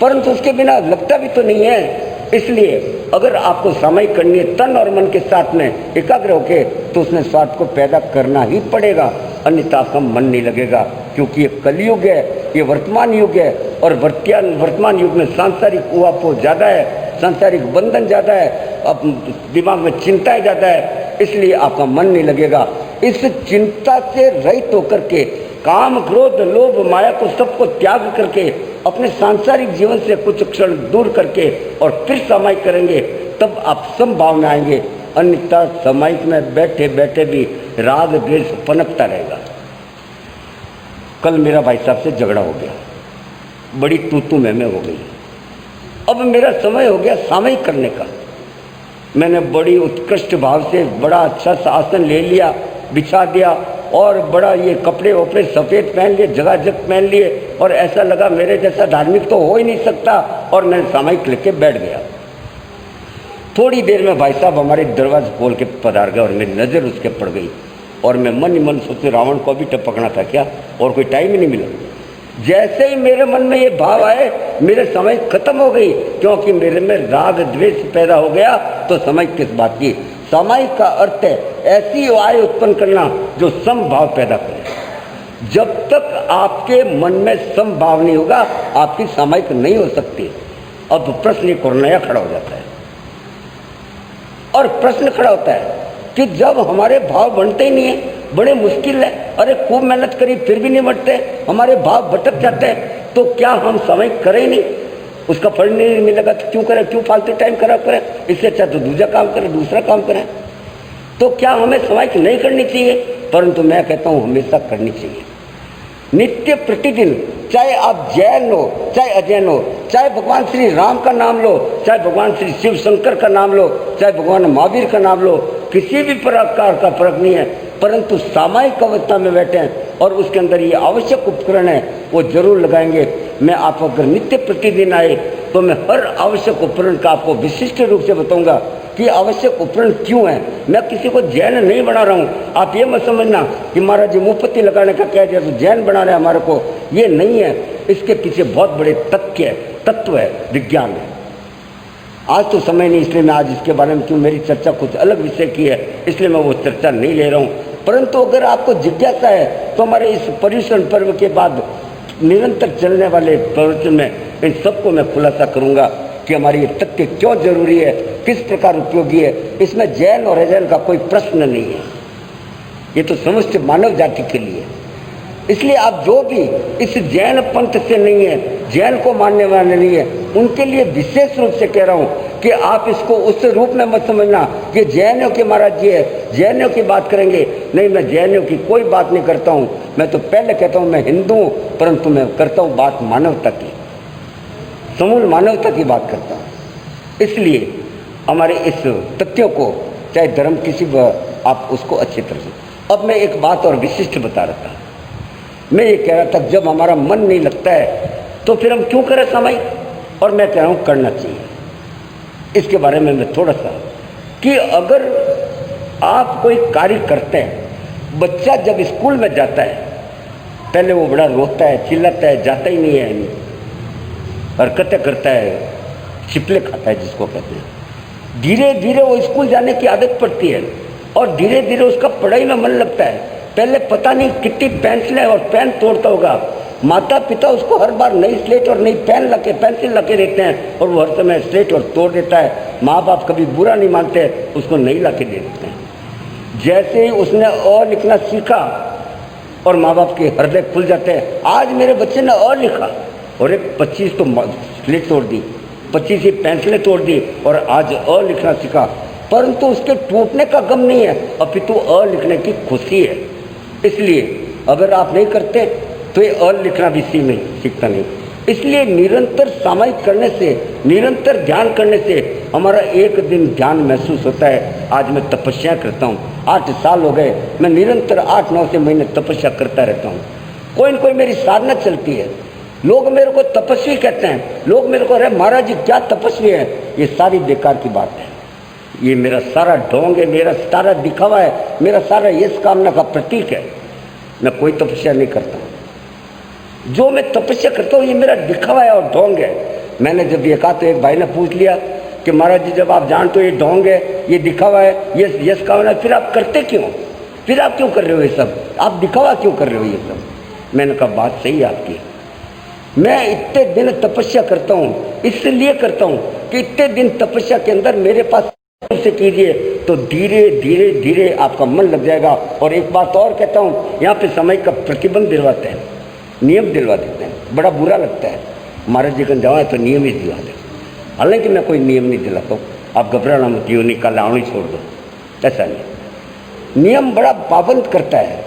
परंतु उसके बिना लगता भी तो नहीं है। इसलिए अगर आपको सामायिक करनी है तन और मन के साथ में एकाग्र होके, तो उसमें स्वार्थ को पैदा करना ही पड़ेगा, अन्यथा आपका मन नहीं लगेगा। क्योंकि ये कलयुग है, ये वर्तमान युग है और वर्तमान युग में सांसारिक उहापोह ज़्यादा है, सांसारिक बंधन ज़्यादा है, अब दिमाग में चिंताएं ज़्यादा है, इसलिए आपका मन नहीं लगेगा। इस चिंता से रहित होकर के, काम क्रोध लोभ माया को सबको त्याग करके, अपने सांसारिक जीवन से कुछ क्षण दूर करके और फिर सामायिक करेंगे, तब आप समभाव में आएंगे। अन्यथा सामायिक में बैठे बैठे भी राग द्वेष पनपता रहेगा। कल मेरा भाई साहब से झगड़ा हो गया, बड़ी तू मैं हो गई। अब मेरा समय हो गया सामायिक करने का। मैंने बड़ी उत्कृष्ट भाव से बड़ा अच्छा सा आसन ले लिया, बिछा दिया और बड़ा ये कपड़े वपड़े सफ़ेद पहन लिए, जगाजग पहन लिए और ऐसा लगा मेरे जैसा धार्मिक तो हो ही नहीं सकता। और मैंने सामायिक लेके बैठ गया। थोड़ी देर में भाई साहब हमारे दरवाजे खोल के पधार गए और मेरी नज़र उसके पड़ गई और मैं मन ही मन सोचे रावण को भी टपकना था क्या, और कोई टाइम ही नहीं मिला। जैसे ही मेरे मन में ये भाव आए, मेरे समय खत्म हो गई, क्योंकि मेरे में राग द्वेष पैदा हो गया। तो समय किस बात की? सामायिक का अर्थ है ऐसी वायु उत्पन्न करना जो समभाव पैदा करे। जब तक आपके मन में समभाव नहीं होगा, आपकी सामायिक नहीं हो सकती। अब प्रश्न एक और नया खड़ा हो जाता है, और प्रश्न खड़ा होता है कि जब हमारे भाव बनते ही नहीं है, बड़े मुश्किल है, अरे खूब मेहनत करी फिर भी नहीं बढ़ते, हमारे भाव भटक जाते हैं, तो क्या हम सामायिक करें नहीं? उसका फल नहीं मिलेगा तो क्यों करें, क्यों फालतू टाइम खराब करें? इससे अच्छा तो दूसरा काम करें, दूसरा काम करें। तो क्या हमें सामायिक नहीं करनी चाहिए? परंतु मैं कहता हूँ हमेशा करनी चाहिए, नित्य प्रतिदिन। चाहे आप जैन हो, चाहे अजैन हो, चाहे भगवान श्री राम का नाम लो, चाहे भगवान श्री शिव शंकर का नाम लो, चाहे भगवान महावीर का नाम लो, किसी भी प्रकार का फर्क नहीं है। परंतु सामायिक अवस्था में बैठे हैं और उसके अंदर ये आवश्यक उपकरण है वो जरूर लगाएंगे। मैं आप अगर नित्य प्रतिदिन आए तो मैं हर आवश्यक उपकरण का आपको विशिष्ट रूप से बताऊंगा कि आवश्यक उपकरण क्यों है। मैं किसी को जैन नहीं बना रहा हूँ। आप ये मत समझना कि महाराज जी मुफ्ती लगाने का कह दिया तो जैन बना रहे हैं हमारे को, ये नहीं है। इसके पीछे बहुत बड़े तत्व है, विज्ञान है। आज तो समय नहीं, इसलिए मैं आज इसके बारे में क्यों, मेरी चर्चा कुछ अलग विषय की है, इसलिए मैं वो चर्चा नहीं ले रहा हूँ। परंतु अगर आपको जिज्ञासा है तो हमारे इस पर्युषण पर्व के बाद निरंतर चलने वाले प्रवचन में इन सबको मैं खुलासा करूँगा कि हमारी ये तथ्य क्यों जरूरी है, किस प्रकार उपयोगी है। इसमें जैन और अजैन का कोई प्रश्न नहीं है, ये तो समस्त मानव जाति के लिए। इसलिए आप जो भी इस जैन पंथ से नहीं है, जैन को मानने वाले नहीं है, उनके लिए विशेष रूप से कह रहा हूँ कि आप इसको उस रूप में मत समझना कि जैनियों के महाराज जी है, जैनियों की बात करेंगे। नहीं, मैं जैनियों की कोई बात नहीं करता हूँ। मैं तो पहले कहता हूँ मैं हिंदू हूँ, परंतु मैं करता हूँ बात मानवता की, समूल मानवता की बात करता हूँ। इसलिए हमारे इस तथ्यों को, चाहे धर्म किसी आप उसको अच्छी तरह से। अब मैं एक बात और विशिष्ट बता रहा था। मैं ये कह रहा था जब हमारा मन नहीं लगता है तो फिर हम क्यों करें समय, और मैं कह रहा हूँ करना चाहिए। इसके बारे में मैं थोड़ा सा कि अगर आप कोई कार्य करते हैं, बच्चा जब स्कूल में जाता है पहले वो बड़ा रोता है, चिल्लाता है, जाता ही नहीं है, हरकतें करता है, छिपले खाता है जिसको कहते हैं। धीरे धीरे वो स्कूल जाने की आदत पड़ती है और धीरे धीरे उसका पढ़ाई में मन लगता है। पहले पता नहीं कितनी पेंसिलें और पेन तोड़ता होगा। माता पिता उसको हर बार नई स्लेट और नई पेंसिल लगे देते हैं और वो हर समय स्लेट और तोड़ देता है। माँ बाप कभी बुरा नहीं मानते, उसको नई ला के दे देते हैं। जैसे ही उसने अ लिखना सीखा और माँ बाप के हृदय खुल जाते हैं, आज मेरे बच्चे ने अ लिखा और 25 तो स्लेट तोड़ दी, 25 ही पेंसिलें तोड़ दी और आज अ लिखना सीखा। परंतु उसके टूटने का गम नहीं है, अपितु अ लिखने की खुशी है। इसलिए अगर आप नहीं करते तो ये अ लिखना भी सीखता नहीं। इसलिए निरंतर सामायिक करने से, निरंतर ध्यान करने से हमारा एक दिन ध्यान महसूस होता है। आज मैं तपस्या करता हूँ, 8 साल हो गए, मैं निरंतर 8-9 से महीने तपस्या करता रहता हूँ। कोई न कोई मेरी साधना चलती है। लोग मेरे को तपस्वी कहते हैं, लोग मेरे को अरे महाराज जी क्या तपस्वी है। ये सारी बेकार की बात है। ये मेरा सारा ढोंग है, मेरा सारा दिखावा है, मेरा सारा यश कामना का प्रतीक है। मैं कोई तपस्या नहीं करता हूँ। जो मैं तपस्या करता हूँ ये मेरा दिखावा है और ढोंग है। मैंने जब ये कहा तो एक भाई ने पूछ लिया कि महाराज जी जब आप जानते हो ये ढोंग है, ये दिखावा है, ये यश कामना, फिर आप करते क्यों? फिर आप क्यों कर रहे हो ये सब? आप दिखावा क्यों कर रहे हो ये सब? मैंने कहा बात सही है आपकी। मैं इतने दिन तपस्या करता हूँ, इसलिए करता हूँ कि इतने दिन तपस्या के अंदर मेरे पास से कीजिए तो धीरे धीरे धीरे आपका मन लग जाएगा। और एक बात और कहता हूँ, यहाँ पे समय का प्रतिबंध दिलवाते हैं, नियम दिलवा देते हैं। बड़ा बुरा लगता है महाराज जी का जाओ तो नियम ही दिलवा दे। हालांकि मैं कोई नियम नहीं दिलाता हूँ, आप घबराना मत, यूँ निकाल आउनी छोड़ दो, ऐसा नहीं। नियम बड़ा पाबंद करता है,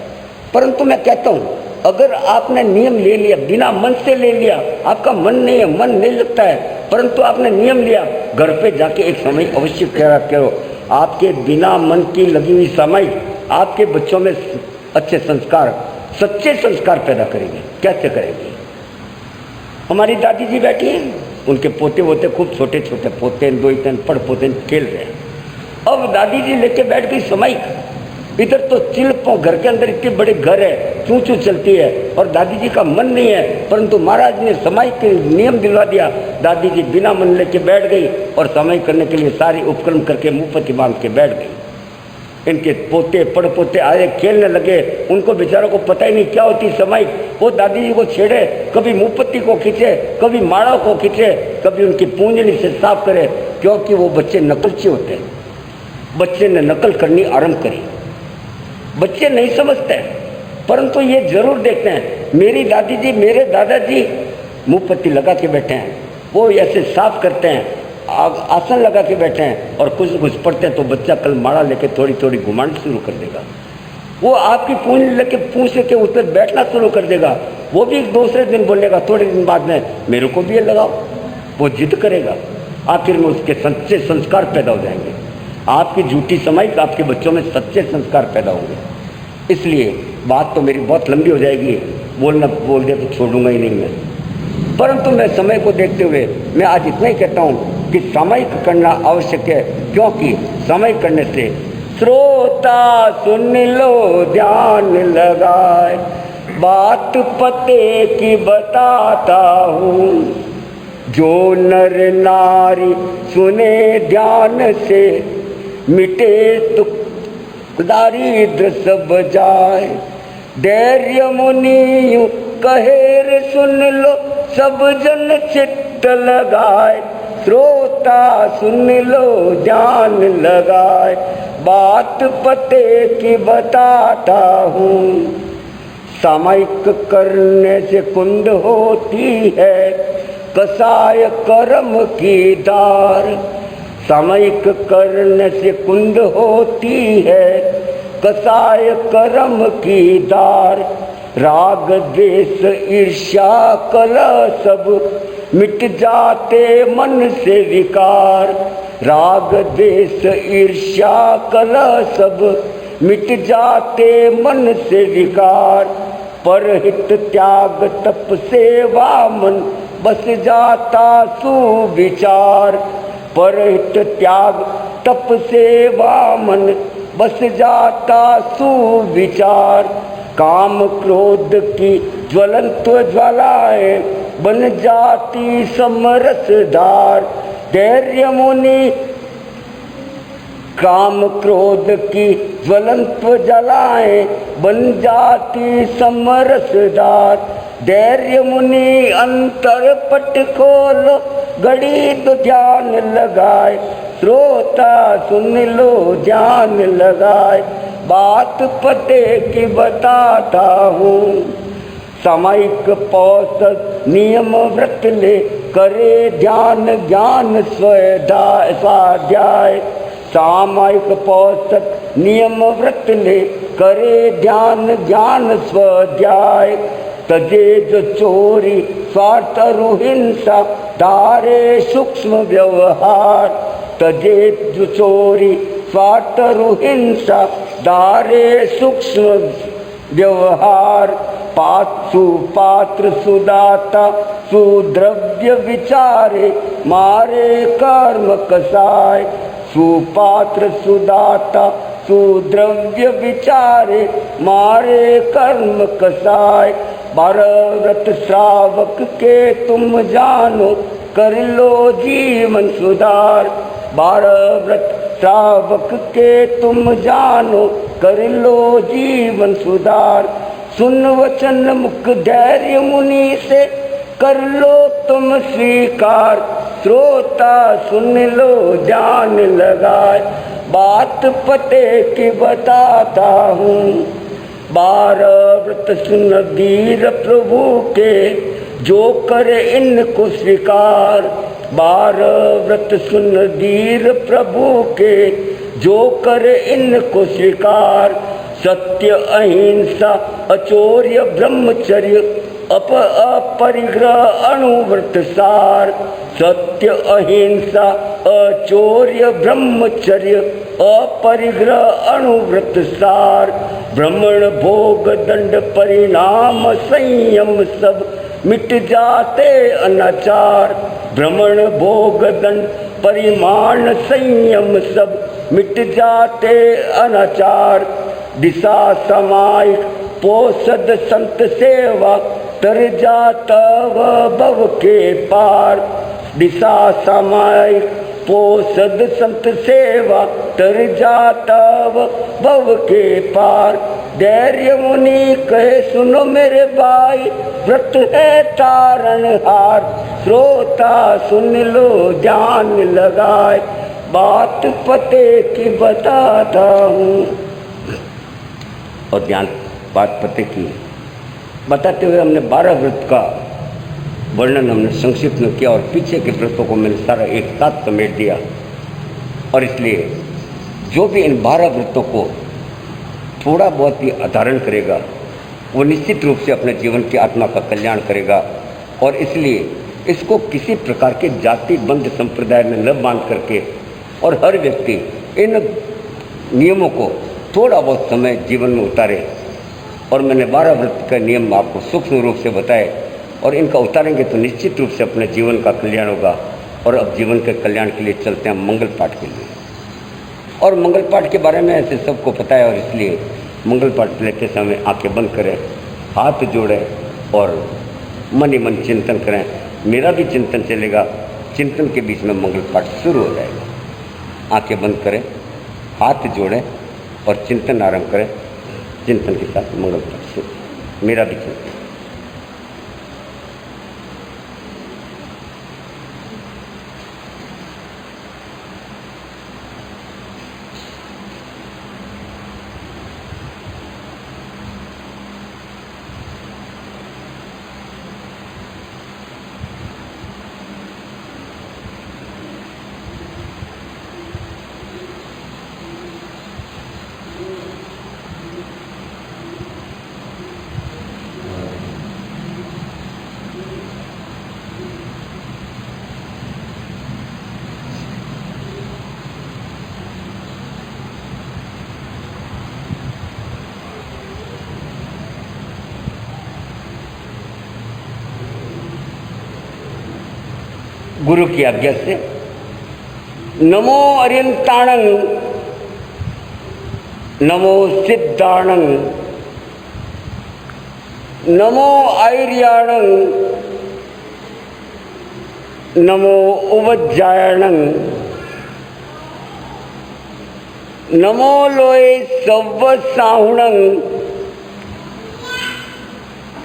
परंतु मैं कहता हूँ अगर आपने नियम ले लिया, बिना मन से ले लिया, आपका मन नहीं है, मन नहीं लगता है, परंतु आपने नियम लिया, घर पे जाके एक समय अवश्य करो। आपके बिना मन की लगी हुई समय आपके बच्चों में अच्छे संस्कार, सच्चे संस्कार पैदा करेंगे। कैसे करेंगे? हमारी दादी जी बैठी हैं, उनके पोते वोते खूब छोटे छोटे पोते, 2 पड़ पोते खेल रहे हैं। अब दादी जी लेके बैठ गई समय। इधर तो चिल्पों, घर के अंदर इतने बड़े घर है, चूं चूं चलती है और दादी जी का मन नहीं है, परंतु महाराज ने समय के नियम दिलवा दिया। दादी जी बिना मन लेके बैठ गई और समय करने के लिए सारी उपक्रम करके मुंहपत्ती बांध के बैठ गई। इनके पोते पड़ पोते आए, खेलने लगे। उनको बेचारों को पता ही नहीं क्या होती समय। वो दादी जी को छेड़े, कभी मुंहपत्ती को खींचे, कभी माड़ा को खींचे, कभी उनकी पूंजनी से साफ करे, क्योंकि वो बच्चे नकलची होते हैं। बच्चे ने नकल करनी आरंभ करी। बच्चे नहीं समझते परंतु ये जरूर देखते हैं। मेरी दादी जी, मेरे दादाजी मुंहपत्ती लगा के बैठे हैं, वो ऐसे साफ करते हैं, आसन लगा के बैठे हैं और कुछ कुछ पढ़ते हैं, तो बच्चा कल माड़ा लेके थोड़ी थोड़ी घुमाना शुरू कर देगा। वो आपकी पूंछ लेके पूछ लेके उस पर बैठना शुरू कर देगा। वो भी दूसरे दिन बोलेगा, थोड़े दिन बाद में मेरे को भी ये लगाओ। वो जिद करेगा, आखिर में उसके सच्चे संस्कार पैदा हो जाएंगे। आपकी झूठी समय आपके बच्चों में सच्चे संस्कार पैदा होंगे। इसलिए बात तो मेरी बहुत लंबी हो जाएगी, बोल दिया तो छोड़ूंगा ही नहीं मैं। परंतु मैं समय को देखते हुए मैं आज इतना ही कहता हूँ कि सामयिक करना आवश्यक है, क्योंकि सामयिक करने से श्रोता सुन लो ध्यान लगाए, बात पते की बताता हूँ, जो नर नारी सुने ध्यान से मिटे दुख दारिद्र सब जाए। धैर्य मुनि यूं कहे सुन लो सब जन चित्त लगाए, श्रोता सुन लो ध्यान लगाए, बात पते की बताता हूँ। सामयिक करने से कुंद होती है कसाय कर्म की दार, सामयिक करने से कुंद होती है कसाय कर्म की दार। राग द्वेष ईर्ष्या कलह सब मिट जाते मन से विकार, राग द्वेष ईर्ष्या कलह सब मिट जाते मन से विकार। परहित त्याग तप सेवा मन बस जाता सुविचार, परहित त्याग तप सेवा मन बस जाता सुविचार। काम क्रोध की ज्वलंत ज्वालाएं बन जाती समरसधार, धैर्य मुनि काम क्रोध की ज्वलंत जलाएं बन जाती समरसदार। धैर्य मुनि अंतर पट खोलो घड़ी तो ध्यान लगाए, श्रोता सुन लो ध्यान लगाए, बात पते की बताता हूँ। सामयिक पौषध नियम व्रत ले करे ध्यान ज्ञान स्वाध्याय, सामयिक पौषध नियम व्रत ले करे ध्यान ज्ञान स्वाध्याय। तजे जो चोरी स्वार्थ हिंसा धारे सूक्ष्म व्यवहार, तजे जो चोरी स्वार्थ हिंसा धारे सूक्ष्म व्यवहार। सुपात्र सुदाता सुद्रव्य विचारे मारे कर्म कसाय, सुपात्र सुदाता सुद्रव्य विचारे मारे कर्म कसाय। 12 व्रत श्रावक के तुम जानो कर लो जीवन सुधार, 12 व्रत श्रावक के तुम जानो कर लो जीवन सुधार। सुन वचन मुख धैर्य मुनि से कर लो तुम स्वीकार, श्रोता सुन लो ध्यान लगाए, बात पते की बताता हूँ। 12 व्रत सुन वीर प्रभु के जो करे इनको स्वीकार, 12 व्रत सुन वीर प्रभु के जो करे इनको स्वीकार। सत्य अहिंसा अचौर्य ब्रह्मचर्य अपरिग्रह अणुव्रत सार, सत्य अहिंसा अचौर्य ब्रह्मचर्य अपरिग्रह अणुव्रत सार। ब्रह्मण भोग दंड परिणाम संयम सब मिट जाते अनाचार, ब्रह्मण भोग दंड परिमाण संयम सब मिट जाते अनाचार। दिशा समायिक पोषद संत सेवा तर जाता भव के पार, दिशा समायिक पोषद संत सेवा तर जाता भव के पार। धैर्य मुनि कहे सुनो मेरे भाई व्रत है तारण हार, श्रोता सुन लो ध्यान लगाए, बात पते की बताता हूँ। और ध्यान बात पते की बताते हुए हमने 12 व्रत का वर्णन हमने संक्षिप्त में किया और पीछे के व्रतों को मैंने सारा एक साथ समेट दिया। और इसलिए जो भी इन 12 व्रतों को थोड़ा बहुत ही धारण करेगा वो निश्चित रूप से अपने जीवन की आत्मा का कल्याण करेगा। और इसलिए इसको किसी प्रकार के जाति बंद संप्रदाय में न बांध करके और हर व्यक्ति इन नियमों को थोड़ा बहुत समय जीवन में उतारे और मैंने 12 व्रत का नियम आपको सूक्ष्म रूप से बताए, और इनका उतारेंगे तो निश्चित रूप से अपने जीवन का कल्याण होगा। और अब जीवन के कल्याण के लिए चलते हैं मंगल पाठ के लिए। और मंगल पाठ के बारे में ऐसे सबको पता है, और इसलिए मंगल पाठ लेते समय आंखें बंद करें, हाथ जोड़ें और मन ही मन चिंतन करें। मेरा भी चिंतन चलेगा, चिंतन के बीच में मंगल पाठ शुरू हो जाएगा। आंखें बंद करें, हाथ जोड़ें और चिंतन आरंभ करें। चिंतन के साथ मंगल पाठ शुरू। मेरा भी चिंतन। गुरु की आज्ञा से नमो अरियंताणं, नमो सिद्धाणं, नमो आयर्याणं, नमो उवज्जायणं, नमो लोये सव्वसाहुणं,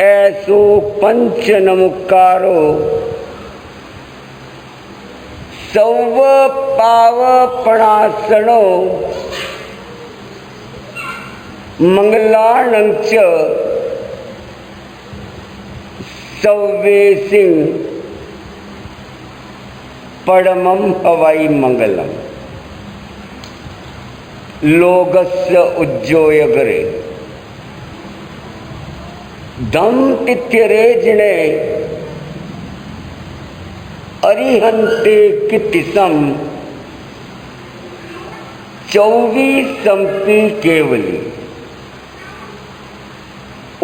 ऐसो पंच नमुकारो सौव पावपणासनो मंगलाणं च सव्वेसिं परमं हवाई मंगलम। लोगस्य उज्जोयगरे धम तिथ्यरे जिने अरिहंते कितिसम 24 संपी केवली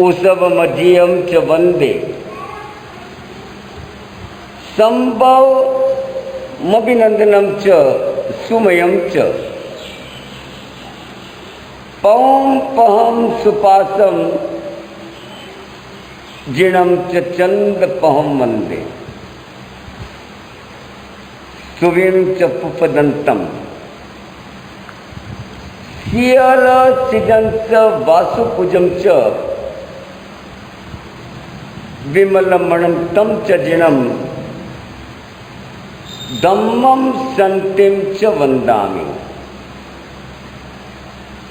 उसव मजीयम च वंदे संभव मभिनंदनम च सुमयम च पौम पहम सुपासम जिणम च चंद पहम वंदे सुवीं च पुपदंतम सियल सिजंस वासुपुजम च विमलमणंतम च जिणम धम्मम संतिम च वंदामि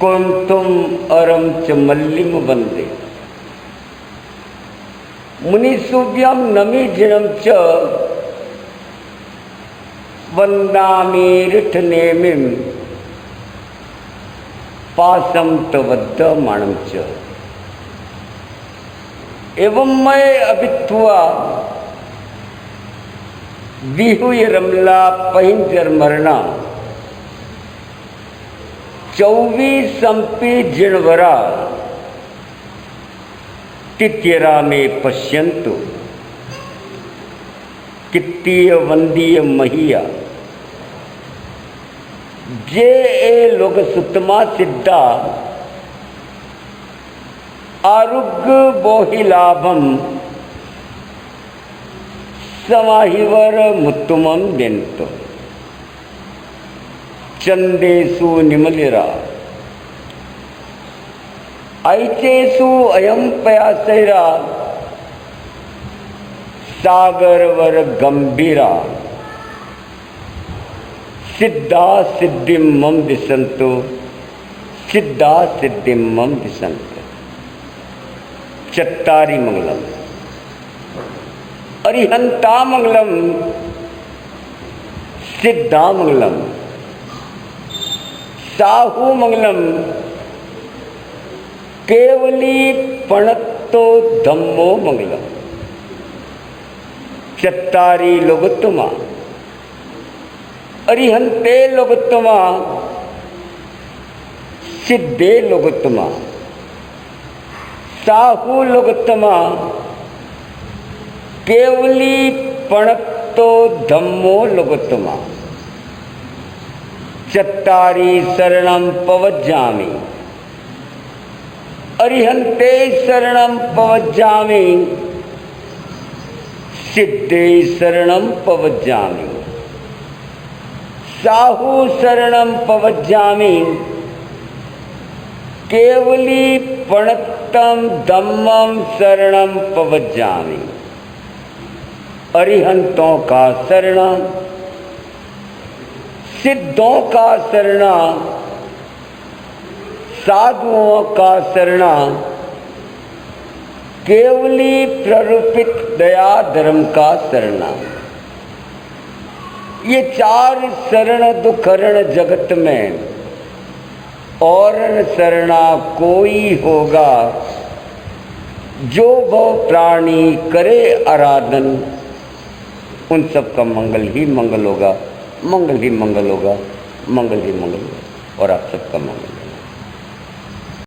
कुंतुम अरम च मल्लिम वंदे मुनिसुभ्यम नमी जिणम च वंदामि रिठनेमिं पासम तवद्दमाणं च। एवं मैं अभित्वा विहुय रमला पहिंजर मरना 24 संपी जिणवरा तित्यरा में पश्यंतु कित्तीय वंदीय महिया जे ए लोग सुतमा सिद्धा आरुग्य बोहिलाभम समाहिवर मुत्तुमम बेंतो चंदेसु निमलिरा ऐचेसु अयम पयासैरा सागरवर गंभीरा सिद्धा सिद्धिम मम दिशंतो सिद्धा सिद्धिम मम दिशंतो। चत्तारी मंगलम अरिहंता मंगलम सिद्धा मंगलम साहू मंगलम केवली पणत्तो धम्मो मंगलम। चत्तारी लोगोत्तमा अरिहंते लोगोत्तमा सिद्धे लोगोत्तमा साहू लोगतमा केवली पणतो धम्मो लोगतमा चत्तारी शरणं पवज्जामि अरिहंते शरणं पवज्जामि सिद्धे शरणं पवज्जामि साहू शरणं पवज्जामि केवली पणत्तम धम्मम शरणं पवज्जामि अरिहंतों का शरण, सिद्धों का शरण, साधुओं का शरण, केवली प्ररूपित दया धर्म का शरण। ये चार शरण दुखरण जगत में और शरणा कोई होगा जो भव प्राणी करे आराधन, उन सब का मंगल ही मंगल होगा, मंगल ही मंगल होगा, मंगल ही मंगल होगा और आप सबका मंगल।